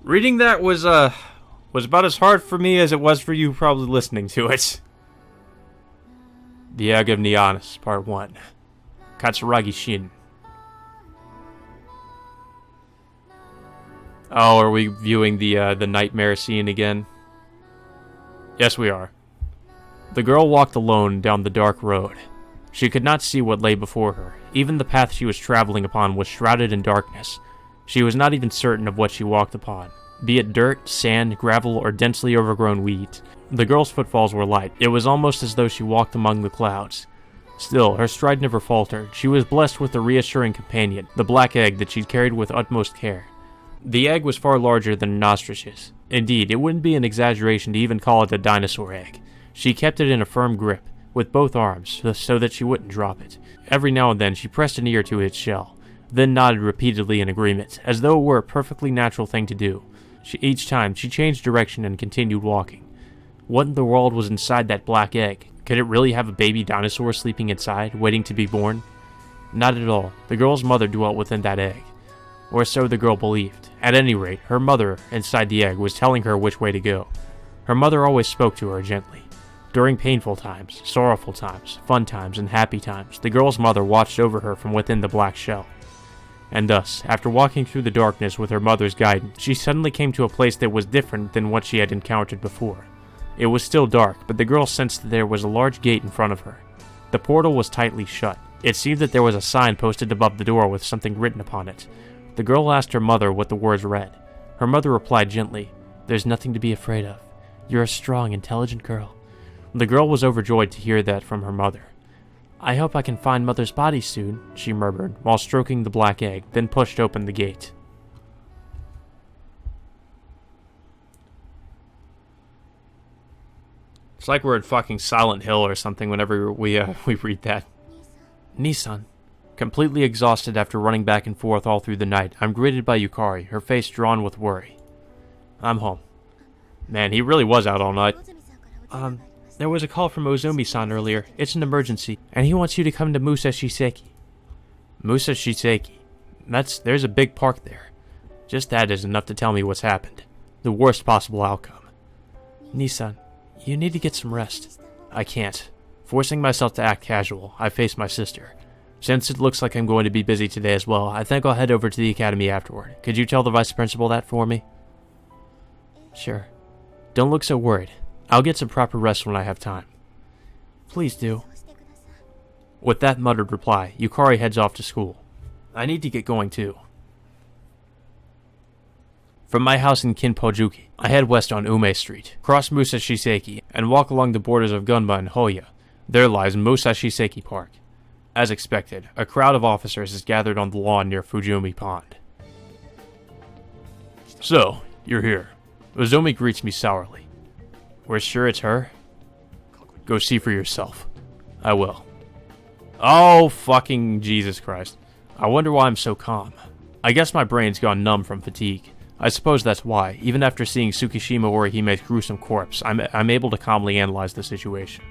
Reading that was about as hard for me as it was for you probably listening to it. The Egg of Nianis, Part 1. Katsuragi Shin. Oh, are we viewing the nightmare scene again? Yes, we are. The girl walked alone down the dark road. She could not see what lay before her. Even the path she was traveling upon was shrouded in darkness. She was not even certain of what she walked upon. Be it dirt, sand, gravel, or densely overgrown weeds, the girl's footfalls were light. It was almost as though she walked among the clouds. Still, her stride never faltered. She was blessed with a reassuring companion, the black egg that she'd carried with utmost care. The egg was far larger than an ostrich's. Indeed, it wouldn't be an exaggeration to even call it a dinosaur egg. She kept it in a firm grip, with both arms, so that she wouldn't drop it. Every now and then she pressed an ear to its shell, then nodded repeatedly in agreement, as though it were a perfectly natural thing to do. Each time, she changed direction and continued walking. What in the world was inside that black egg? Could it really have a baby dinosaur sleeping inside, waiting to be born? Not at all. The girl's mother dwelt within that egg. Or so the girl believed. At any rate, her mother, inside the egg, was telling her which way to go. Her mother always spoke to her gently. During painful times, sorrowful times, fun times, and happy times, the girl's mother watched over her from within the black shell. And thus, after walking through the darkness with her mother's guidance, she suddenly came to a place that was different than what she had encountered before. It was still dark, but the girl sensed that there was a large gate in front of her. The portal was tightly shut. It seemed that there was a sign posted above the door with something written upon it. The girl asked her mother what the words read. Her mother replied gently, "There's nothing to be afraid of. You're a strong, intelligent girl." The girl was overjoyed to hear that from her mother. "I hope I can find Mother's body soon," she murmured, while stroking the black egg, then pushed open the gate. It's like we're in fucking Silent Hill or something whenever we read that. "Nissan, Completely exhausted after running back and forth all through the night, I'm greeted by Yukari, her face drawn with worry. I'm home. Man, he really was out all night. There was a call from Ozumi-san earlier. It's an emergency, and he wants you to come to Musashiseki. Musashiseki? There's a big park there. Just that is enough to tell me what's happened. The worst possible outcome. Nissan, you need to get some rest. I can't. Forcing myself to act casual, I face my sister. Since it looks like I'm going to be busy today as well, I think I'll head over to the academy afterward. Could you tell the vice principal that for me? Sure. Don't look so worried. I'll get some proper rest when I have time. Please do. With that muttered reply, Yukari heads off to school. I need to get going too. From my house in Kinpojuki, I head west on Ume Street, cross Musashiseki, and walk along the borders of Gunma and Hoya. There lies Musashiseki Park. As expected, a crowd of officers is gathered on the lawn near Fujimi Pond. So, you're here. Ozumi greets me sourly. We're sure it's her? Go see for yourself. I will. Oh, fucking Jesus Christ. I wonder why I'm so calm. I guess my brain's gone numb from fatigue. I suppose that's why, even after seeing Tsukishima Orihime's gruesome corpse, I'm able to calmly analyze the situation.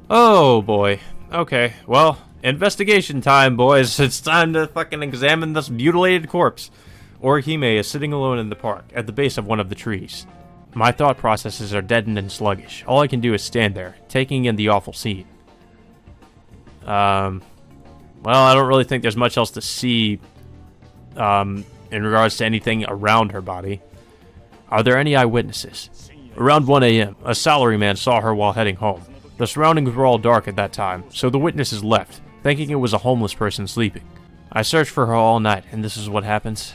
Oh, boy. Okay, well, investigation time, boys. It's time to fucking examine this mutilated corpse. Orihime is sitting alone in the park, at the base of one of the trees. My thought processes are deadened and sluggish. All I can do is stand there, taking in the awful scene. Well, I don't really think there's much else to see, in regards to anything around her body. Are there any eyewitnesses? Around 1 a.m., a salaryman saw her while heading home. The surroundings were all dark at that time, so the witnesses left, thinking it was a homeless person sleeping. I searched for her all night, and this is what happens.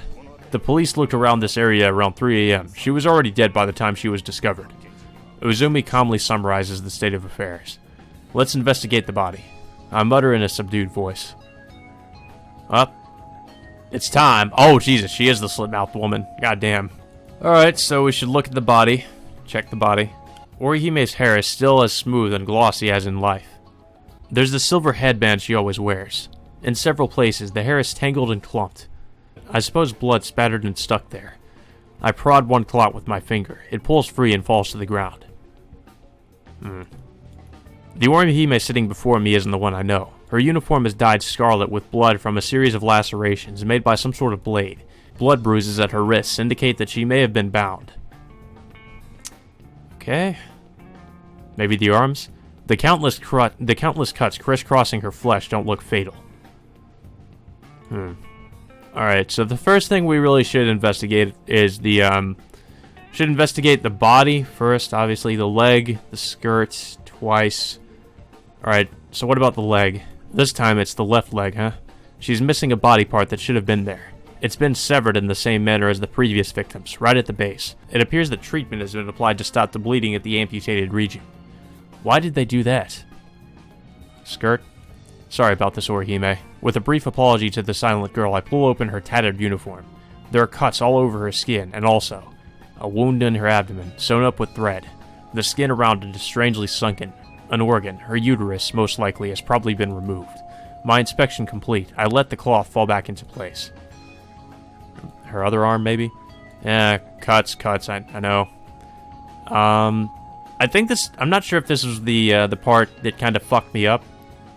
The police looked around this area around 3 a.m. She was already dead by the time she was discovered. Ozumi calmly summarizes the state of affairs. Let's investigate the body. I mutter in a subdued voice. Up. It's time. Oh, Jesus, she is the slit-mouthed woman. Goddamn. Alright, so we should look at the body. Check the body. Orihime's hair is still as smooth and glossy as in life. There's the silver headband she always wears. In several places, the hair is tangled and clumped. I suppose blood spattered and stuck there. I prod one clot with my finger. It pulls free and falls to the ground. The Orihime sitting before me isn't the one I know. Her uniform is dyed scarlet with blood from a series of lacerations made by some sort of blade. Blood bruises at her wrists indicate that she may have been bound. Okay. Maybe the arms? The countless cuts crisscrossing her flesh don't look fatal. Alright, so the first thing we really should investigate is the, should investigate the body first, obviously the leg, the skirt, twice. Alright, so what about the leg? This time it's the left leg, huh? She's missing a body part that should have been there. It's been severed in the same manner as the previous victims, right at the base. It appears that treatment has been applied to stop the bleeding at the amputated region. Why did they do that? Skirt? Sorry about this, Orihime. With a brief apology to the silent girl, I pull open her tattered uniform. There are cuts all over her skin, and also a wound in her abdomen, sewn up with thread. The skin around it is strangely sunken. An organ, her uterus, most likely, has probably been removed. My inspection complete, I let the cloth fall back into place. Her other arm, maybe? Cuts, I know. I think this, I'm not sure if this was the part that kind of fucked me up.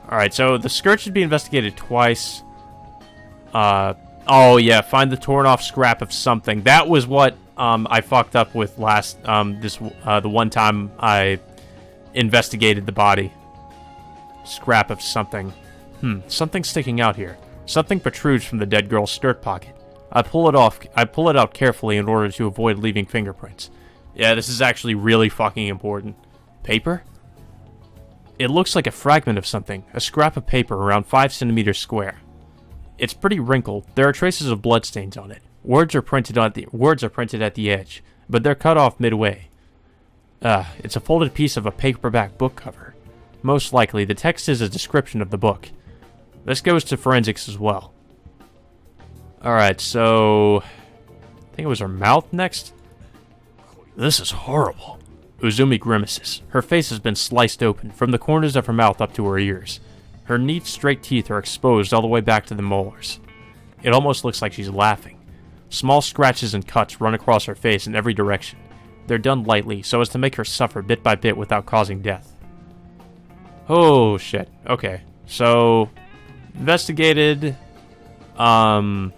Alright, so the skirt should be investigated twice. Oh yeah, find the torn off scrap of something. That was what, I fucked up with last, the one time I investigated the body. Scrap of something. Something sticking out here. Something protrudes from the dead girl's skirt pocket. I pull it out carefully in order to avoid leaving fingerprints. Yeah, this is actually really fucking important. Paper? It looks like a fragment of something, a scrap of paper around 5 centimeters square. It's pretty wrinkled. There are traces of bloodstains on it. Words are printed at the edge, but they're cut off midway. It's a folded piece of a paperback book cover. Most likely, the text is a description of the book. This goes to forensics as well. Alright, so I think it was her mouth next. This is horrible. Uzumi grimaces. Her face has been sliced open, from the corners of her mouth up to her ears. Her neat, straight teeth are exposed all the way back to the molars. It almost looks like she's laughing. Small scratches and cuts run across her face in every direction. They're done lightly, so as to make her suffer bit by bit without causing death. Oh, shit. Okay. So, investigated the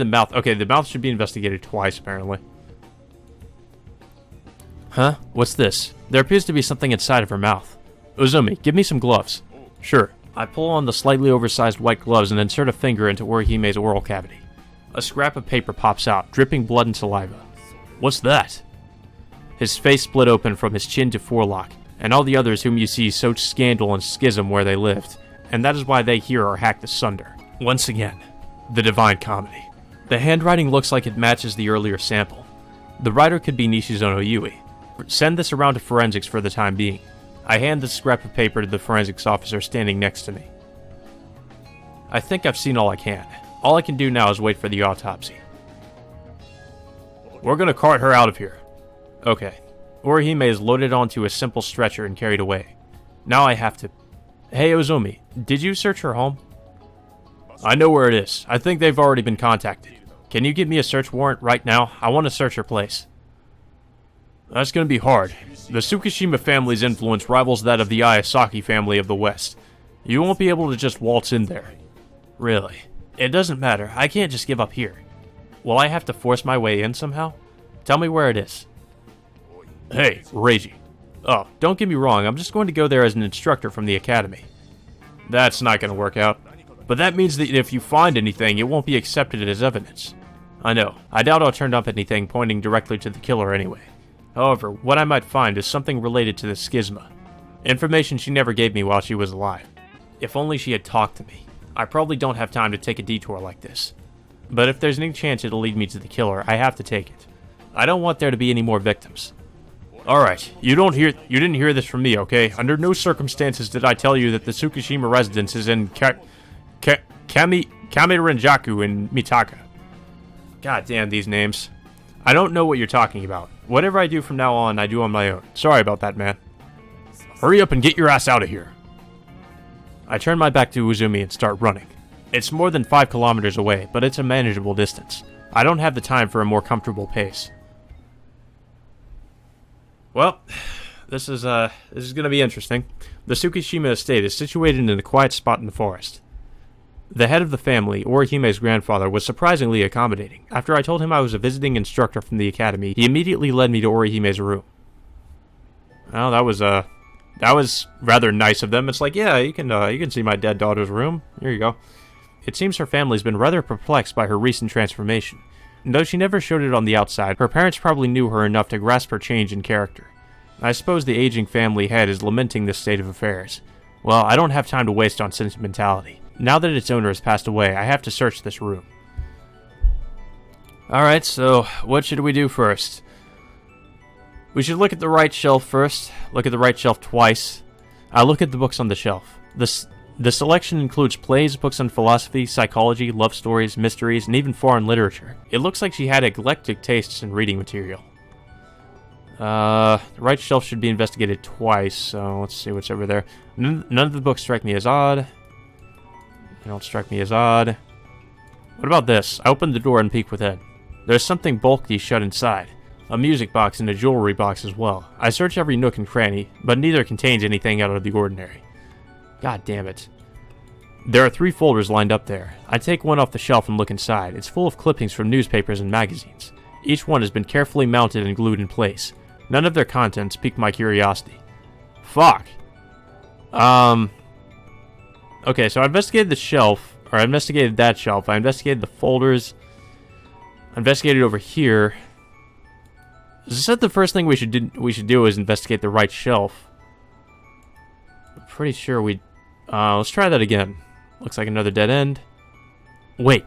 mouth. Okay, the mouth should be investigated twice, apparently. Huh? What's this? There appears to be something inside of her mouth. Uzumi, give me some gloves. Sure. I pull on the slightly oversized white gloves and insert a finger into Orihime's oral cavity. A scrap of paper pops out, dripping blood and saliva. What's that? His face split open from his chin to forelock, and all the others whom you see sowed scandal and schism where they lived, and that is why they here are hacked asunder. Once again, the Divine Comedy. The handwriting looks like it matches the earlier sample. The writer could be Nishizono Yui. Send this around to forensics for the time being. I hand the scrap of paper to the forensics officer standing next to me. I think I've seen all I can. All I can do now is wait for the autopsy. We're gonna cart her out of here. Okay. Orihime is loaded onto a simple stretcher and carried away. Now I have to... Hey Uzumi, did you search her home? I know where it is. I think they've already been contacted. Can you give me a search warrant right now? I want to search her place. That's gonna be hard. The Tsukishima family's influence rivals that of the Ayasaki family of the West. You won't be able to just waltz in there. Really? It doesn't matter. I can't just give up here. Will I have to force my way in somehow? Tell me where it is. Hey, Reiji. Oh, don't get me wrong, I'm just going to go there as an instructor from the academy. That's not going to work out. But that means that if you find anything, it won't be accepted as evidence. I know. I doubt I'll turn up anything pointing directly to the killer anyway. However, what I might find is something related to the schisma. Information she never gave me while she was alive. If only she had talked to me. I probably don't have time to take a detour like this. But if there's any chance it'll lead me to the killer, I have to take it. I don't want there to be any more victims. Alright, you didn't hear this from me, okay? Under no circumstances did I tell you that the Tsukishima residence is in Kamirenjaku in Mitaka. God damn these names. I don't know what you're talking about. Whatever I do from now on, I do on my own. Sorry about that, man. Hurry up and get your ass out of here. I turn my back to Uzumi and start running. It's more than 5 kilometers away, but it's a manageable distance. I don't have the time for a more comfortable pace. Well, this is going to be interesting. The Tsukishima estate is situated in a quiet spot in the forest. The head of the family, Orihime's grandfather, was surprisingly accommodating. After I told him I was a visiting instructor from the academy, he immediately led me to Orihime's room. Well, that was rather nice of them. It's like, yeah, you can see my dead daughter's room. Here you go. It seems her family's been rather perplexed by her recent transformation. And though she never showed it on the outside, her parents probably knew her enough to grasp her change in character. I suppose the aging family head is lamenting this state of affairs. Well, I don't have time to waste on sentimentality. Now that its owner has passed away, I have to search this room. Alright, so what should we do first? We should look at the right shelf first. Look at the right shelf twice. I'll look at the books on the shelf. The selection includes plays, books on philosophy, psychology, love stories, mysteries, and even foreign literature. It looks like she had eclectic tastes in reading material. The right shelf should be investigated twice, so let's see what's over there. None of the books strike me as odd. They don't strike me as odd. What about this? I open the door and peek within. There's something bulky shut inside. A music box and a jewelry box as well. I search every nook and cranny, but neither contains anything out of the ordinary. God damn it. There are 3 folders lined up there. I take one off the shelf and look inside. It's full of clippings from newspapers and magazines. Each one has been carefully mounted and glued in place. None of their contents pique my curiosity. Fuck. Okay, so I investigated the shelf, or I investigated that shelf. I investigated the folders. I investigated over here. Is that the first thing we should do is investigate the right shelf? I'm pretty sure we... let's try that again. Looks like another dead end. Wait,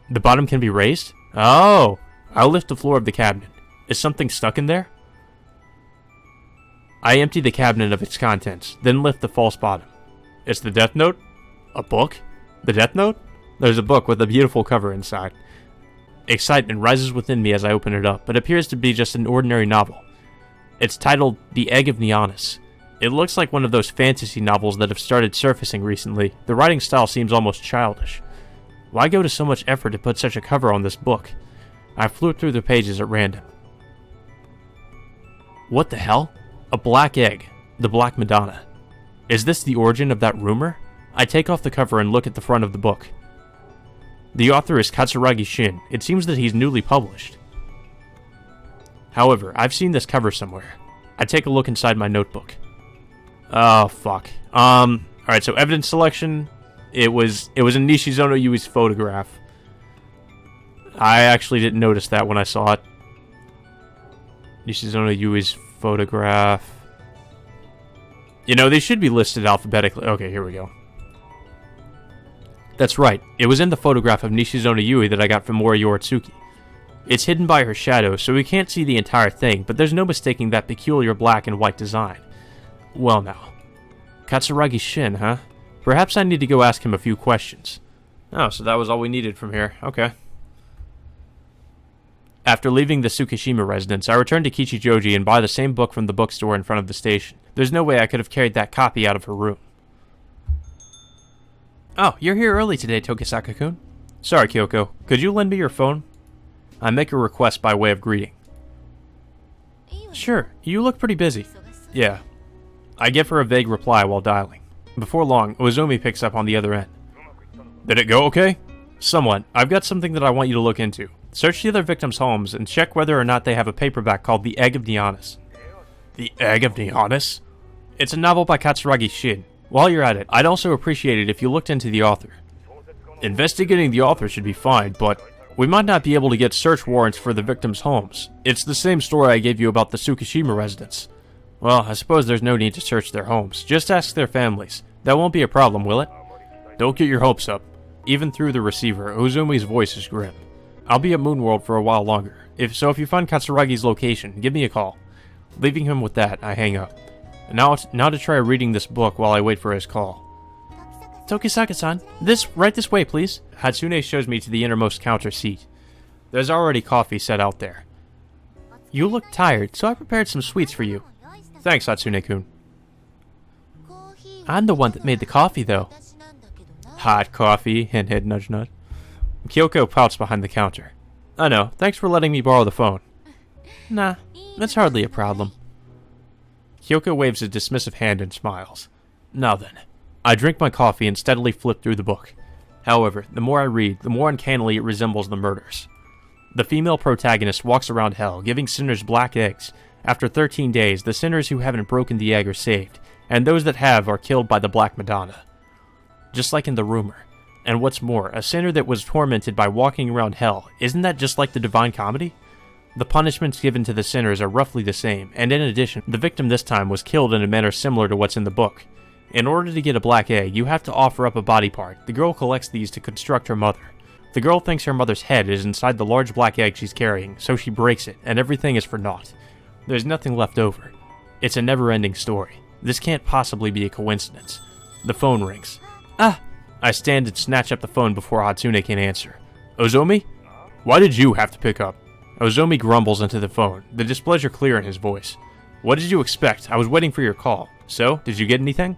the bottom can be raised? Oh! I'll lift the floor of the cabinet. Is something stuck in there? I empty the cabinet of its contents, then lift the false bottom. It's the Death Note? A book? The Death Note? There's a book with a beautiful cover inside. Excitement rises within me as I open it up, but appears to be just an ordinary novel. It's titled The Egg of Neonis. It looks like one of those fantasy novels that have started surfacing recently. The writing style seems almost childish. Why go to so much effort to put such a cover on this book? I flew through the pages at random. What the hell? A black egg. The Black Madonna. Is this the origin of that rumor? I take off the cover and look at the front of the book. The author is Katsuragi Shin. It seems that he's newly published. However, I've seen this cover somewhere. I take a look inside my notebook. Oh, fuck. Alright, so evidence selection. It was in Nishizono Yui's photograph. I actually didn't notice that when I saw it. Nishizono Yui's photograph. You know, they should be listed alphabetically. Okay, here we go. That's right. It was in the photograph of Nishizono Yui that I got from Mori Yoritsuki. It's hidden by her shadow, so we can't see the entire thing, but there's no mistaking that peculiar black and white design. Well now. Katsuragi Shin, huh? Perhaps I need to go ask him a few questions. Oh, so that was all we needed from here. Okay. After leaving the Tsukishima residence, I returned to Kichijoji and buy the same book from the bookstore in front of the station. There's no way I could have carried that copy out of her room. Oh, you're here early today, Tokisaka-kun. Sorry, Kyoko. Could you lend me your phone? I make a request by way of greeting. Sure, you look pretty busy. Yeah. I give her a vague reply while dialing. Before long, Ozumi picks up on the other end. Did it go okay? Somewhat. I've got something that I want you to look into. Search the other victims' homes and check whether or not they have a paperback called The Egg of Dionysus. The Egg of Dionysus? It's a novel by Katsuragi Shin. While you're at it, I'd also appreciate it if you looked into the author. Investigating the author should be fine, but we might not be able to get search warrants for the victims' homes. It's the same story I gave you about the Tsukishima residents. Well, I suppose there's no need to search their homes. Just ask their families. That won't be a problem, will it? Don't get your hopes up. Even through the receiver, Uzumi's voice is grim. I'll be at Moonworld for a while longer. If you find Katsuragi's location, give me a call. Leaving him with that, I hang up. Now to try reading this book while I wait for his call. Tokisaka-san, right this way, please. Hatsune shows me to the innermost counter seat. There's already coffee set out there. You look tired, so I prepared some sweets for you. Thanks, Hatsune-kun. I'm the one that made the coffee, though. Hot coffee, hint, hint, nudge, nudge. Kyoko pouts behind the counter. I know, thanks for letting me borrow the phone. Nah, that's hardly a problem. Kyoko waves a dismissive hand and smiles. Now then. I drink my coffee and steadily flip through the book. However, the more I read, the more uncannily it resembles the murders. The female protagonist walks around hell, giving sinners black eggs. After 13 days, the sinners who haven't broken the egg are saved, and those that have are killed by the Black Madonna. Just like in the rumor. And what's more, a sinner that was tormented by walking around hell, isn't that just like the Divine Comedy? The punishments given to the sinners are roughly the same, and in addition, the victim this time was killed in a manner similar to what's in the book. In order to get a black egg, you have to offer up a body part. The girl collects these to construct her mother. The girl thinks her mother's head is inside the large black egg she's carrying, so she breaks it, and everything is for naught. There's nothing left over. It's a never-ending story. This can't possibly be a coincidence. The phone rings. Ah! I stand and snatch up the phone before Hatsune can answer. Ozomi? Why did you have to pick up? Ozomi grumbles into the phone, the displeasure clear in his voice. What did you expect? I was waiting for your call. So, did you get anything?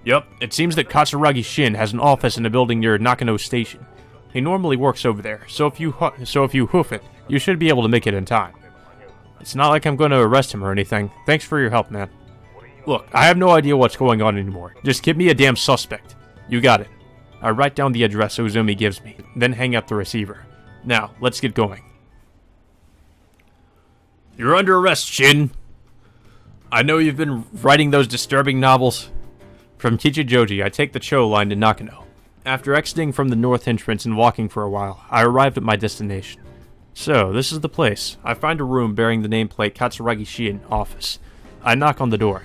Yup, it seems that Katsuragi Shin has an office in a building near Nakano Station. He normally works over there, so if you hoof it, you should be able to make it in time. It's not like I'm going to arrest him or anything. Thanks for your help, man. Look, I have no idea what's going on anymore. Just give me a damn suspect. You got it. I write down the address Ozumi gives me, then hang up the receiver. Now, let's get going. You're under arrest, Shin. I know you've been writing those disturbing novels. From Kichijoji, I take the Cho line to Nakano. After exiting from the north entrance and walking for a while, I arrived at my destination. So, this is the place. I find a room bearing the nameplate Katsuragi Shin office. I knock on the door.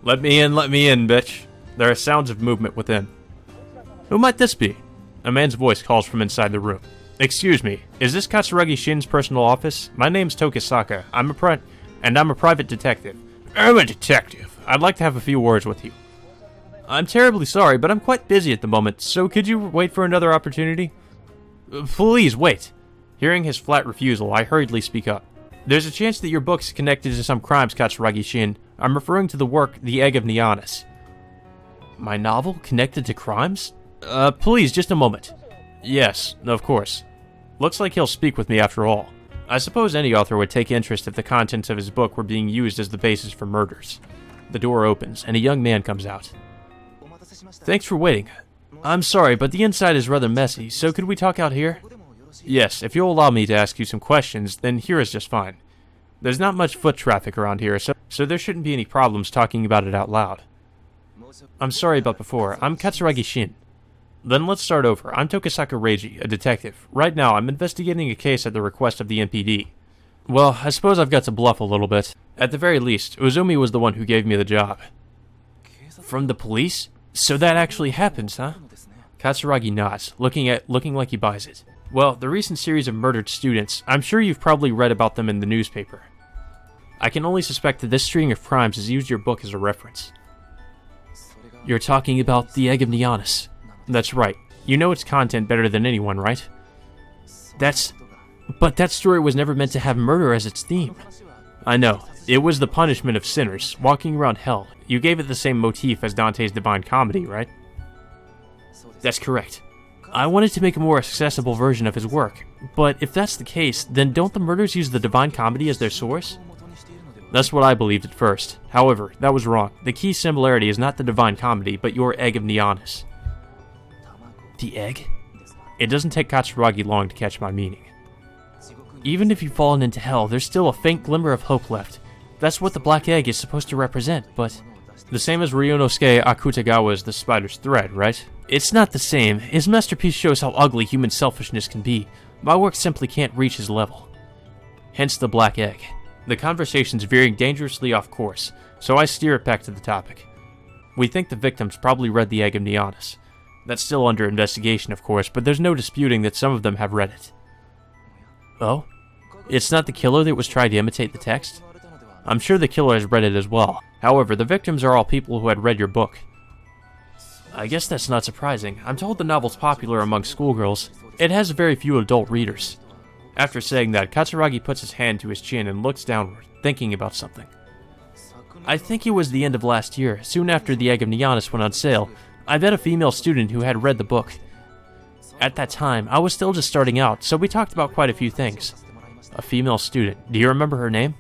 Let me in, bitch. There are sounds of movement within. Who might this be? A man's voice calls from inside the room. Excuse me, is this Katsuragi Shin's personal office? My name's Tokisaka. I'm a private detective. I'm a detective. I'd like to have a few words with you. I'm terribly sorry, but I'm quite busy at the moment, so could you wait for another opportunity? Please, wait. Hearing his flat refusal, I hurriedly speak up. There's a chance that your book is connected to some crimes, Katsuragi-shin. I'm referring to the work, The Egg of Nyanis. My novel connected to crimes? Please, just a moment. Yes, of course. Looks like he'll speak with me after all. I suppose any author would take interest if the contents of his book were being used as the basis for murders. The door opens, and a young man comes out. Thanks for waiting. I'm sorry, but the inside is rather messy, so could we talk out here? Yes, if you'll allow me to ask you some questions, then here is just fine. There's not much foot traffic around here, so there shouldn't be any problems talking about it out loud. I'm sorry about before. I'm Katsuragi-shin. Then let's start over. I'm Tokisaka Reiji, a detective. Right now, I'm investigating a case at the request of the MPD. Well, I suppose I've got to bluff a little bit. At the very least, Uzumi was the one who gave me the job. From the police? So that actually happens, huh? Katsuragi nods, looking like he buys it. Well, the recent series of murdered students, I'm sure you've probably read about them in the newspaper. I can only suspect that this string of crimes has used your book as a reference. You're talking about The Egg of Nyanis. That's right. You know its content better than anyone, right? But that story was never meant to have murder as its theme. I know. It was the punishment of sinners, walking around hell. You gave it the same motif as Dante's Divine Comedy, right? That's correct. I wanted to make a more accessible version of his work, but if that's the case, then don't the murders use the Divine Comedy as their source? That's what I believed at first. However, that was wrong. The key similarity is not the Divine Comedy, but your Egg of Nyanis. The egg? It doesn't take Katsuragi long to catch my meaning. Even if you've fallen into hell, there's still a faint glimmer of hope left. That's what the black egg is supposed to represent, but... The same as Ryunosuke Akutagawa's The Spider's Thread, right? It's not the same. His masterpiece shows how ugly human selfishness can be. My work simply can't reach his level. Hence the black egg. The conversation's veering dangerously off course, so I steer it back to the topic. We think the victims probably read The Egg of Nyanis. That's still under investigation, of course, but there's no disputing that some of them have read it. Oh? It's not the killer that was trying to imitate the text? I'm sure the killer has read it as well. However, the victims are all people who had read your book. I guess that's not surprising. I'm told the novel's popular among schoolgirls. It has very few adult readers. After saying that, Katsuragi puts his hand to his chin and looks downward, thinking about something. I think it was the end of last year, soon after The Egg of Nyanis went on sale. I met a female student who had read the book. At that time, I was still just starting out, so we talked about quite a few things. A female student. Do you remember her name?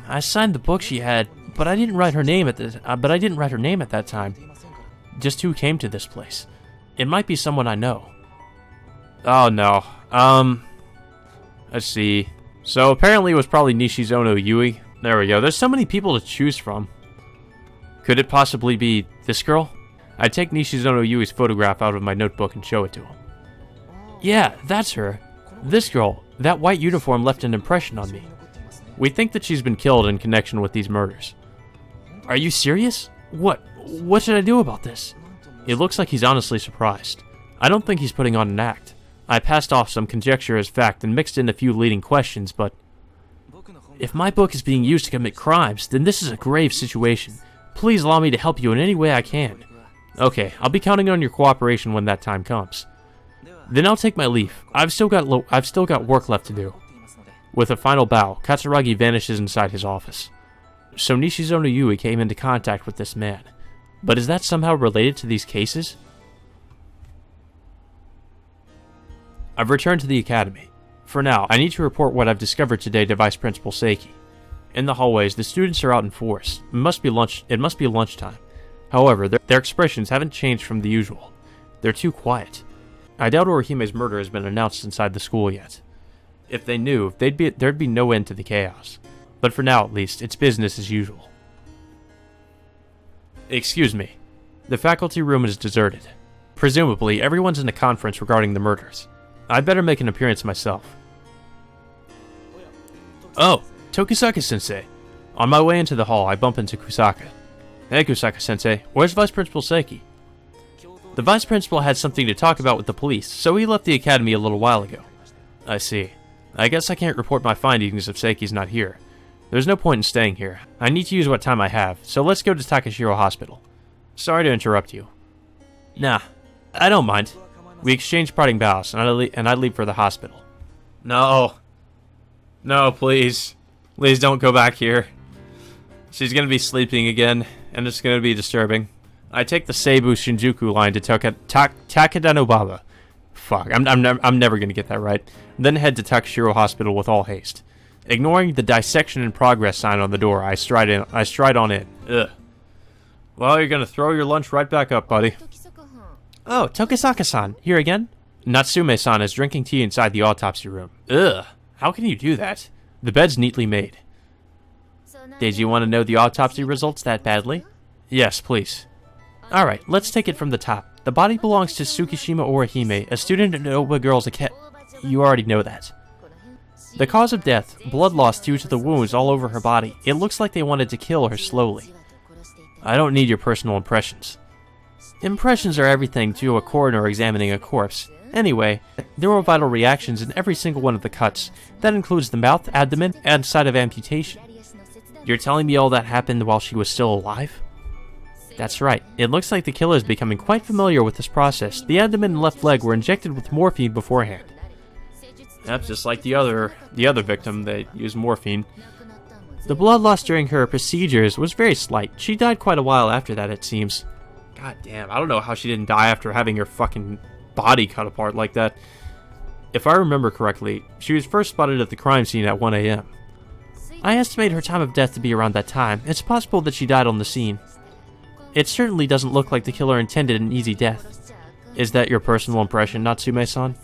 I signed the book she had, but I didn't write her name at that time. Just who came to this place. It might be someone I know. Oh no. Let's see. So apparently it was probably Nishizono Yui. There we go. There's so many people to choose from. Could it possibly be this girl? I'd take Nishizono Yui's photograph out of my notebook and show it to him. Yeah, that's her. This girl. That white uniform left an impression on me. We think that she's been killed in connection with these murders. Are you serious? What should I do about this? It looks like he's honestly surprised. I don't think he's putting on an act. I passed off some conjecture as fact and mixed in a few leading questions, but... If my book is being used to commit crimes, then this is a grave situation. Please allow me to help you in any way I can. Okay, I'll be counting on your cooperation when that time comes. Then I'll take my leave. I've still got work left to do. With a final bow, Katsuragi vanishes inside his office. So Nishizono Yui came into contact with this man. But is that somehow related to these cases? I've returned to the academy. For now, I need to report what I've discovered today to Vice Principal Seiki. In the hallways, the students are out in force. It must be lunchtime. However, their expressions haven't changed from the usual. They're too quiet. I doubt Orihime's murder has been announced inside the school yet. If they knew, there'd be no end to the chaos. But for now, at least, it's business as usual. Excuse me. The faculty room is deserted. Presumably, everyone's in a conference regarding the murders. I'd better make an appearance myself. Oh, Tokisaka-sensei. On my way into the hall, I bump into Kusaka. Hey, Kusaka-sensei, where's Vice Principal Seiki? The Vice Principal had something to talk about with the police, so he left the academy a little while ago. I see. I guess I can't report my findings if Seiki's not here. There's no point in staying here. I need to use what time I have, so let's go to Takashiro Hospital. Sorry to interrupt you. Nah, I don't mind. We exchange parting bows, and I leave for the hospital. No. No, please. Please don't go back here. She's gonna be sleeping again, and it's gonna be disturbing. I take the Seibu Shinjuku line to Takeda no Baba. Fuck, I'm never gonna get that right. Then head to Takashiro Hospital with all haste. Ignoring the dissection in progress sign on the door, I stride on in. Ugh. Well, you're gonna throw your lunch right back up, buddy. Oh, Tokisaka-san, here again? Natsume-san is drinking tea inside the autopsy room. Ugh, how can you do that? The bed's neatly made. Did you want to know the autopsy results that badly? Yes, please. Alright, let's take it from the top. The body belongs to Tsukishima Orihime, a student at Oba Girls Academy. You already know that. The cause of death, blood loss due to the wounds all over her body. It looks like they wanted to kill her slowly. I don't need your personal impressions. Impressions are everything to a coroner examining a corpse. Anyway, there were vital reactions in every single one of the cuts. That includes the mouth, abdomen, and site of amputation. You're telling me all that happened while she was still alive? That's right. It looks like the killer is becoming quite familiar with this process. The abdomen and left leg were injected with morphine beforehand. That's just like the other victim that used morphine. The blood loss during her procedures was very slight. She died quite a while after that, it seems. God damn, I don't know how she didn't die after having her fucking body cut apart like that. If I remember correctly, she was first spotted at the crime scene at 1 a.m. I estimate her time of death to be around that time. It's possible that she died on the scene. It certainly doesn't look like the killer intended an easy death. Is that your personal impression, Natsume-san?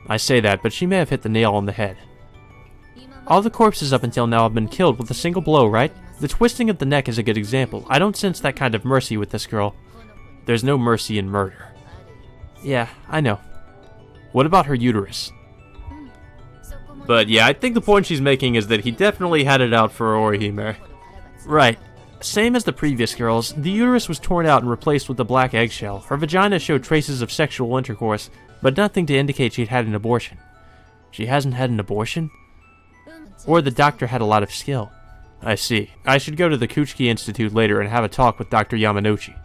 I say that, but she may have hit the nail on the head. All the corpses up until now have been killed with a single blow, right? The twisting of the neck is a good example. I don't sense that kind of mercy with this girl. There's no mercy in murder. Yeah, I know. What about her uterus? But yeah, I think the point she's making is that he definitely had it out for Orihime. Right. Same as the previous girls, the uterus was torn out and replaced with a black eggshell. Her vagina showed traces of sexual intercourse, but nothing to indicate she'd had an abortion. She hasn't had an abortion? Or the doctor had a lot of skill. I see. I should go to the Kuchiki Institute later and have a talk with Dr. Yamanouchi.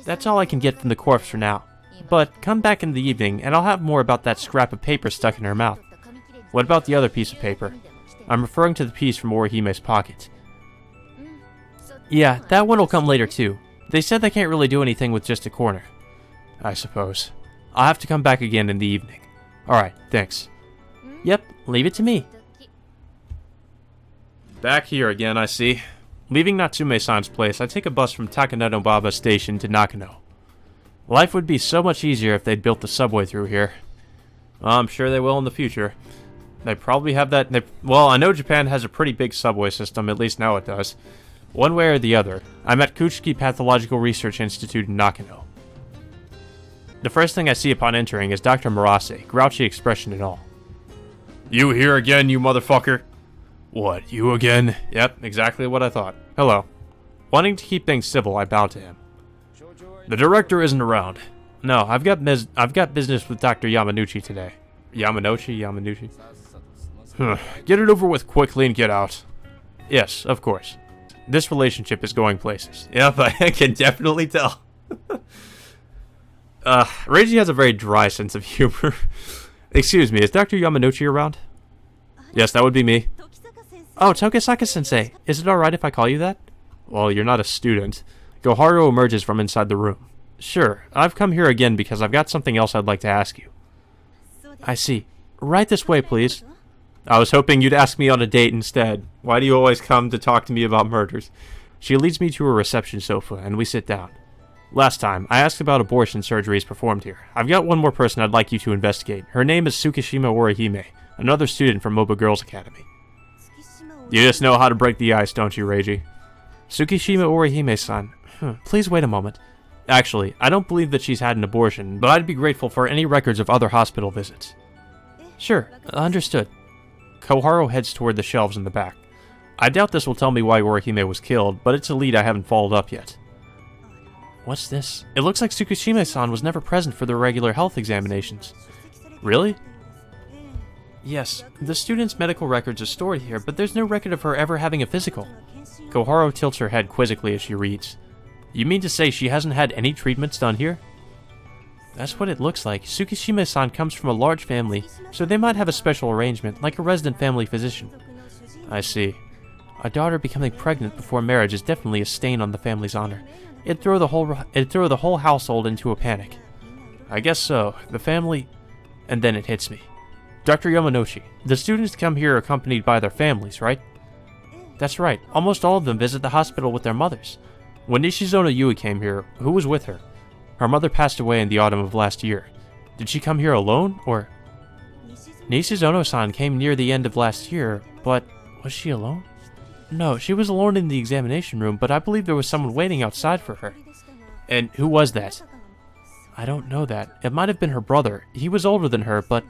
That's all I can get from the corpse for now. But come back in the evening, and I'll have more about that scrap of paper stuck in her mouth. What about the other piece of paper? I'm referring to the piece from Orihime's pocket. Yeah, that one will come later too. They said they can't really do anything with just a corner. I suppose. I'll have to come back again in the evening. Alright, thanks. Yep, leave it to me. Back here again, I see. Leaving Natsume-san's place, I take a bus from Takanonobaba Station to Nakano. Life would be so much easier if they'd built the subway through here. Well, I'm sure they will in the future. They probably have that... Well, I know Japan has a pretty big subway system, at least now it does. One way or the other, I'm at Kuchiki Pathological Research Institute in Nakano. The first thing I see upon entering is Dr. Murase, grouchy expression and all. You here again, you motherfucker? What, you again? Yep, exactly what I thought. Hello. Wanting to keep things civil, I bow to him. The director isn't around. No, I've got business with Dr. Yamanouchi today. Yamanouchi? Get it over with quickly and get out. Yes, of course. This relationship is going places. Yep, I can definitely tell. Reiji has a very dry sense of humor. Excuse me, is Dr. Yamanouchi around? Yes, that would be me. Oh, Tokisaka-sensei. Is it alright if I call you that? Well, you're not a student. Goharu emerges from inside the room. Sure, I've come here again because I've got something else I'd like to ask you. I see. Right this way, please. I was hoping you'd ask me on a date instead. Why do you always come to talk to me about murders? She leads me to a reception sofa, and we sit down. Last time, I asked about abortion surgeries performed here. I've got one more person I'd like you to investigate. Her name is Tsukishima Orihime, another student from Oba Girls Academy. You just know how to break the ice, don't you, Reiji? Tsukishima Orihime-san. Please wait a moment. Actually, I don't believe that she's had an abortion, but I'd be grateful for any records of other hospital visits. Sure, understood. Koharu heads toward the shelves in the back. I doubt this will tell me why Orihime was killed, but it's a lead I haven't followed up yet. What's this? It looks like Tsukishima-san was never present for the regular health examinations. Really? Yes, the student's medical records are stored here, but there's no record of her ever having a physical. Koharu tilts her head quizzically as she reads. You mean to say she hasn't had any treatments done here? That's what it looks like. Tsukishima-san comes from a large family, so they might have a special arrangement, like a resident family physician. I see. A daughter becoming pregnant before marriage is definitely a stain on the family's honor. It'd throw the whole household into a panic. I guess so. The family... And then it hits me. Dr. Yamanoshi, the students come here accompanied by their families, right? That's right. Almost all of them visit the hospital with their mothers. When Nishizono Yui came here, who was with her? Her mother passed away in the autumn of last year. Did she come here alone, or... Nishizono-san came near the end of last year, but was she alone? No, she was alone in the examination room, but I believe there was someone waiting outside for her. And who was that? I don't know that. It might have been her brother. He was older than her, but...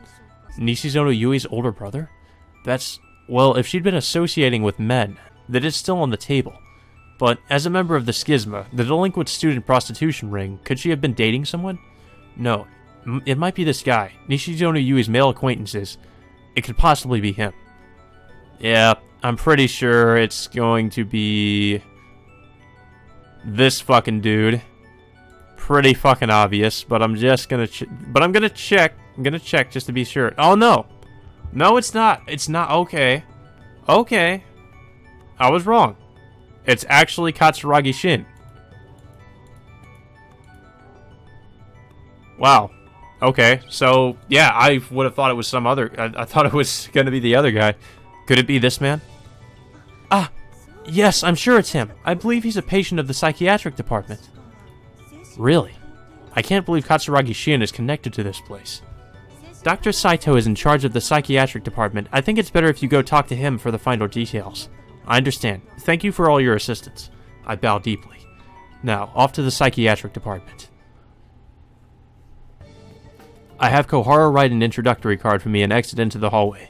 Nishizono Yui's older brother? That's... Well, if she'd been associating with men, that is still on the table. But as a member of the Schisma, the delinquent student prostitution ring, could she have been dating someone? No. It might be this guy, Nishizono Yui's male acquaintances. It could possibly be him. Yeah, I'm pretty sure it's going to be... this fucking dude. Pretty fucking obvious, but I'm just gonna I'm gonna check. I'm gonna check just to be sure. Oh no! No, it's not. It's not. Okay. Okay. I was wrong. It's actually Katsuragi Shin. Wow. Okay, so, yeah, I would have thought it was some other... I thought it was gonna be the other guy. Could it be this man? Ah! Yes, I'm sure it's him. I believe he's a patient of the psychiatric department. Really? I can't believe Katsuragi Shin is connected to this place. Dr. Saito is in charge of the psychiatric department. I think it's better if you go talk to him for the final details. I understand. Thank you for all your assistance. I bow deeply. Now, off to the psychiatric department. I have Kohara write an introductory card for me and exit into the hallway.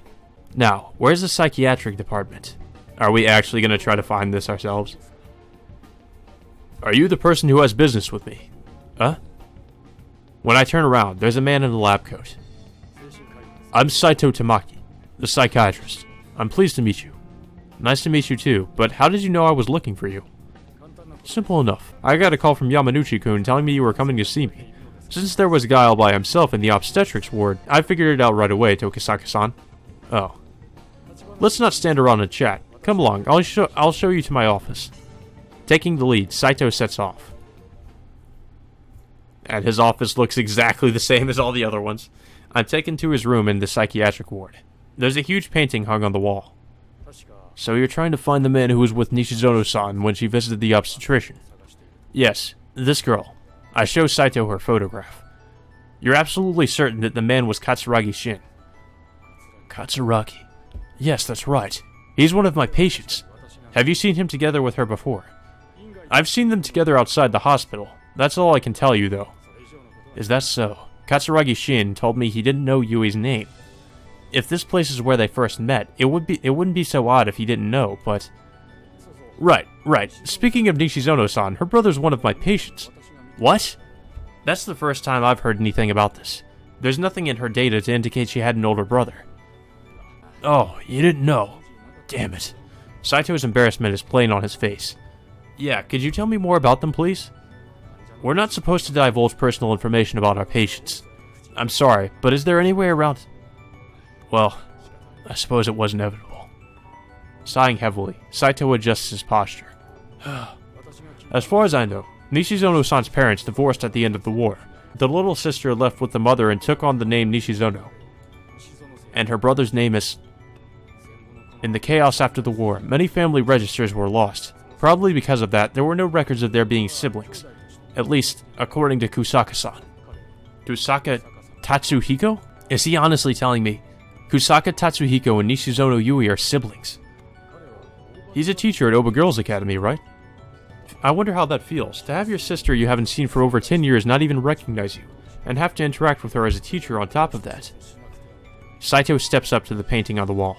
Now, where's the psychiatric department? Are we actually going to try to find this ourselves? Are you the person who has business with me? Huh? When I turn around, there's a man in a lab coat. I'm Saito Tamaki, the psychiatrist. I'm pleased to meet you. Nice to meet you too, but how did you know I was looking for you? Simple enough. I got a call from Yamanuchi-kun telling me you were coming to see me. Since there was a guy all by himself in the obstetrics ward, I figured it out right away, Tokisaka-san. Oh. Let's not stand around and chat. Come along, I'll show you to my office. Taking the lead, Saito sets off. And his office looks exactly the same as all the other ones. I'm taken to his room in the psychiatric ward. There's a huge painting hung on the wall. So you're trying to find the man who was with Nishizono-san when she visited the obstetrician? Yes, this girl. I show Saito her photograph. You're absolutely certain that the man was Katsuragi Shin? Katsuragi? Yes, that's right. He's one of my patients. Have you seen him together with her before? I've seen them together outside the hospital. That's all I can tell you, though. Is that so? Katsuragi Shin told me he didn't know Yui's name. If this place is where they first met, it wouldn't be so odd if he didn't know, but... Right. Speaking of Nishizono-san, her brother's one of my patients. What? That's the first time I've heard anything about this. There's nothing in her data to indicate she had an older brother. Oh, you didn't know. Damn it. Saito's embarrassment is plain on his face. Yeah, could you tell me more about them, please? We're not supposed to divulge personal information about our patients. I'm sorry, but is there any way around... Well, I suppose it was inevitable. Sighing heavily, Saito adjusts his posture. As far as I know, Nishizono-san's parents divorced at the end of the war. The little sister left with the mother and took on the name Nishizono. And her brother's name is... In the chaos after the war, many family registers were lost. Probably because of that, there were no records of their being siblings. At least, according to Kusaka-san. Kusaka Tatsuhiko? Is he honestly telling me Kusaka Tatsuhiko and Nishizono Yui are siblings? He's a teacher at Oba Girls Academy, right? I wonder how that feels, to have your sister you haven't seen for over 10 years not even recognize you, and have to interact with her as a teacher on top of that. Saito steps up to the painting on the wall.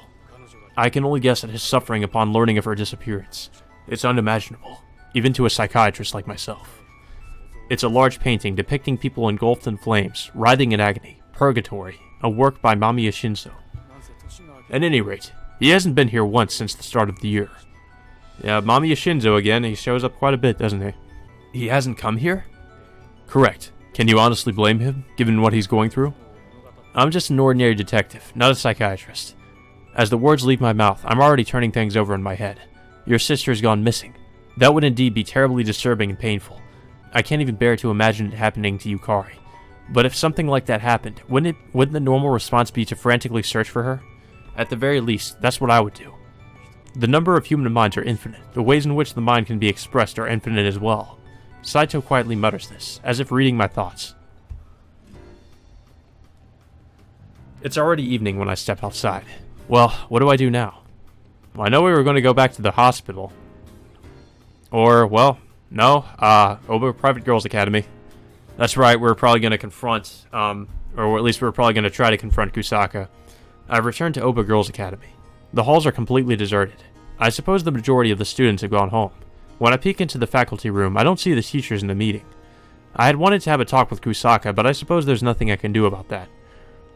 I can only guess at his suffering upon learning of her disappearance. It's unimaginable, even to a psychiatrist like myself. It's a large painting depicting people engulfed in flames, writhing in agony, purgatory, a work by Mamiya Shinzo. At any rate, he hasn't been here once since the start of the year. Yeah, Mamiya Shinzo again, he shows up quite a bit, doesn't he? He hasn't come here? Correct. Can you honestly blame him, given what he's going through? I'm just an ordinary detective, not a psychiatrist. As the words leave my mouth, I'm already turning things over in my head. Your sister has gone missing. That would indeed be terribly disturbing and painful. I can't even bear to imagine it happening to Yukari. But if something like that happened, wouldn't the normal response be to frantically search for her? At the very least, that's what I would do. The number of human minds are infinite. The ways in which the mind can be expressed are infinite as well. Saito quietly mutters this, as if reading my thoughts. It's already evening when I step outside. Well, what do I do now? Well, I know we were going to go back to the hospital. Or, well, no, Oba Private Girls Academy. That's right, we're probably going to confront, or at least we're probably going to try to confront Kusaka. I've returned to Oba Girls Academy. The halls are completely deserted. I suppose the majority of the students have gone home. When I peek into the faculty room, I don't see the teachers in the meeting. I had wanted to have a talk with Kusaka, but I suppose there's nothing I can do about that.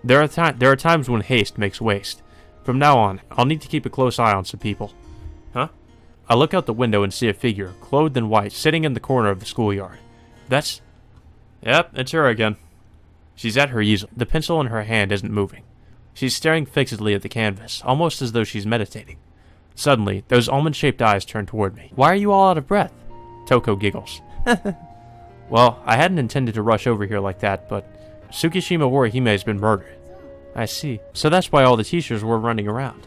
There are times when haste makes waste. From now on, I'll need to keep a close eye on some people. Huh? I look out the window and see a figure, clothed in white, sitting in the corner of the schoolyard. Yep, it's her again. She's at her easel. The pencil in her hand isn't moving. She's staring fixedly at the canvas, almost as though she's meditating. Suddenly, those almond-shaped eyes turn toward me. Why are you all out of breath? Toko giggles. Well, I hadn't intended to rush over here like that, but Tsukishima Orihime has been murdered. I see. So that's why all the teachers were running around.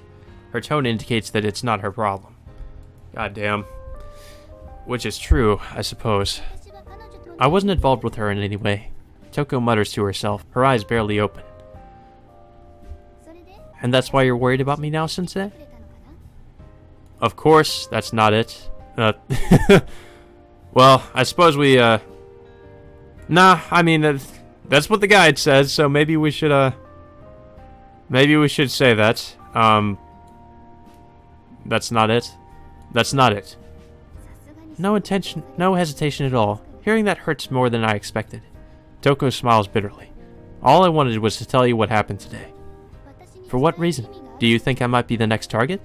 Her tone indicates that it's not her problem. Goddamn. Which is true, I suppose. I wasn't involved with her in any way. Toko mutters to herself, her eyes barely open. And that's why you're worried about me now, Sensei? Of course, that's not it. Well, I suppose we, Nah, I mean, that's what the guide says, so maybe we should, maybe we should say that. That's not it. That's not it. No intention, no hesitation at all. Hearing that hurts more than I expected. Toko smiles bitterly. All I wanted was to tell you what happened today. For what reason? Do you think I might be the next target?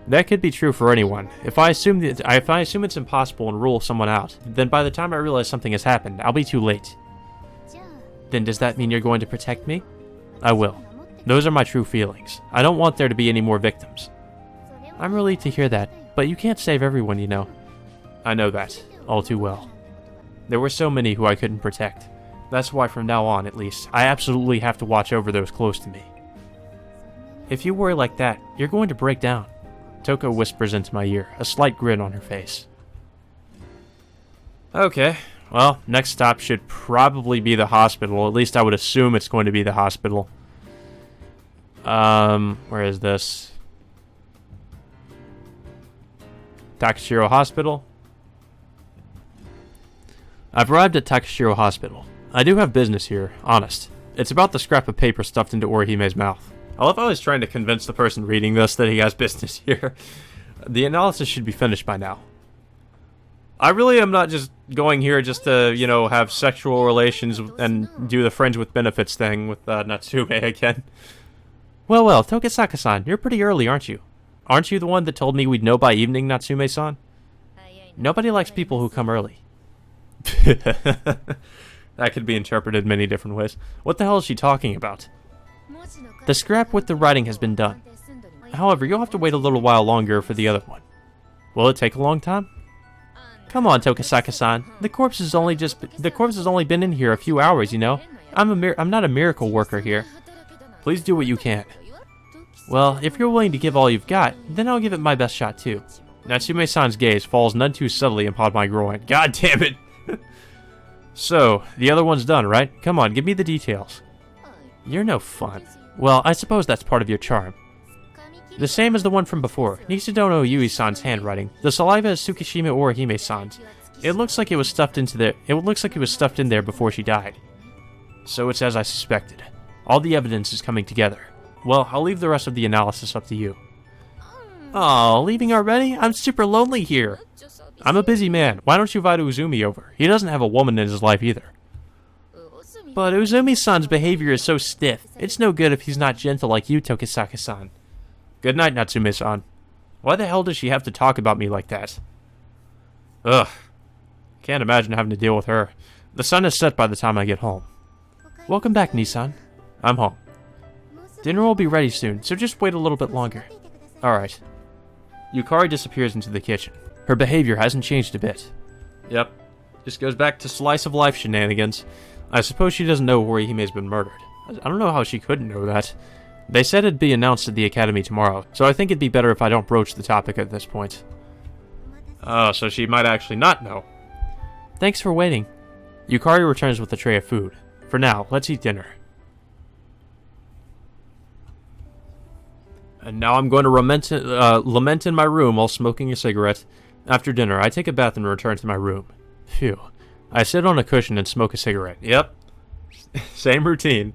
That could be true for anyone. If I assume it's impossible and rule someone out, then by the time I realize something has happened, I'll be too late. Then does that mean you're going to protect me? I will. Those are my true feelings. I don't want there to be any more victims. I'm relieved to hear that, but you can't save everyone, you know. I know that, all too well. There were so many who I couldn't protect. That's why from now on, at least, I absolutely have to watch over those close to me. If you worry like that, you're going to break down. Toko whispers into my ear, a slight grin on her face. Okay, well, next stop should probably be the hospital. At least I would assume it's going to be the hospital. Where is this? Takashiro Hospital? I've arrived at Takashiro Hospital. I do have business here, honest. It's about the scrap of paper stuffed into Orihime's mouth. I love how he's trying to convince the person reading this that he has business here. The analysis should be finished by now. I really am not just going here just to, you know, have sexual relations and do the friends with benefits thing with Natsume again. Well, Tokisaka-san, you're pretty early, aren't you? Aren't you the one that told me we'd know by evening, Natsume-san? Nobody likes people who come early. That could be interpreted many different ways. What the hell is she talking about? The scrap with the writing has been done. However, you'll have to wait a little while longer for the other one. Will it take a long time? Come on, Tokisaka-san. The corpse has only been in here a few hours, you know. I'm not a miracle worker here. Please do what you can. Well, if you're willing to give all you've got, then I'll give it my best shot too. Natsume-san's gaze falls none too subtly upon my groin. God damn it! So, the other one's done, right? Come on, give me the details. You're no fun. Well, I suppose that's part of your charm. The same as the one from before, Nisudono Yui-san's handwriting. The saliva is Tsukishima Orihime-san's. It looks like it was stuffed in there before she died. So it's as I suspected. All the evidence is coming together. Well, I'll leave the rest of the analysis up to you. Oh, leaving already? I'm super lonely here. I'm a busy man. Why don't you invite Uzumi over? He doesn't have a woman in his life either. But Uzumi-san's behavior is so stiff. It's no good if he's not gentle like you, Tokisaka-san. Good night, Natsume-san. Why the hell does she have to talk about me like that? Ugh. Can't imagine having to deal with her. The sun is set by the time I get home. Welcome back, Nissan. I'm home. Dinner will be ready soon, so just wait a little bit longer. Alright. Yukari disappears into the kitchen. Her behavior hasn't changed a bit. Yep. Just goes back to slice of life shenanigans. I suppose she doesn't know Orihime's been murdered. I don't know how she couldn't know that. They said it'd be announced at the academy tomorrow, so I think it'd be better if I don't broach the topic at this point. Oh, so she might actually not know. Thanks for waiting. Yukari returns with a tray of food. For now, let's eat dinner. And now I'm going to lament in my room while smoking a cigarette. After dinner, I take a bath and return to my room. Phew. I sit on a cushion and smoke a cigarette. Yep. Same routine.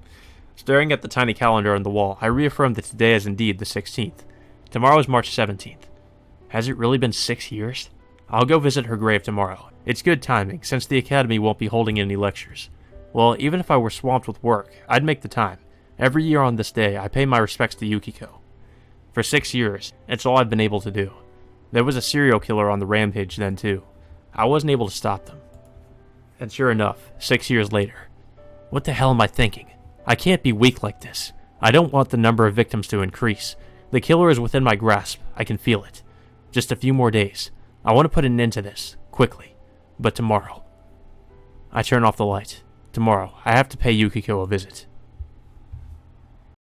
Staring at the tiny calendar on the wall, I reaffirm that today is indeed the 16th. Tomorrow is March 17th. Has it really been 6 years? I'll go visit her grave tomorrow. It's good timing, since the academy won't be holding any lectures. Well, even if I were swamped with work, I'd make the time. Every year on this day, I pay my respects to Yukiko. For 6 years, it's all I've been able to do. There was a serial killer on the rampage then, too. I wasn't able to stop them. And sure enough, 6 years later. What the hell am I thinking? I can't be weak like this. I don't want the number of victims to increase. The killer is within my grasp. I can feel it. Just a few more days. I want to put an end to this, quickly. But tomorrow. I turn off the light. Tomorrow, I have to pay Yukiko a visit.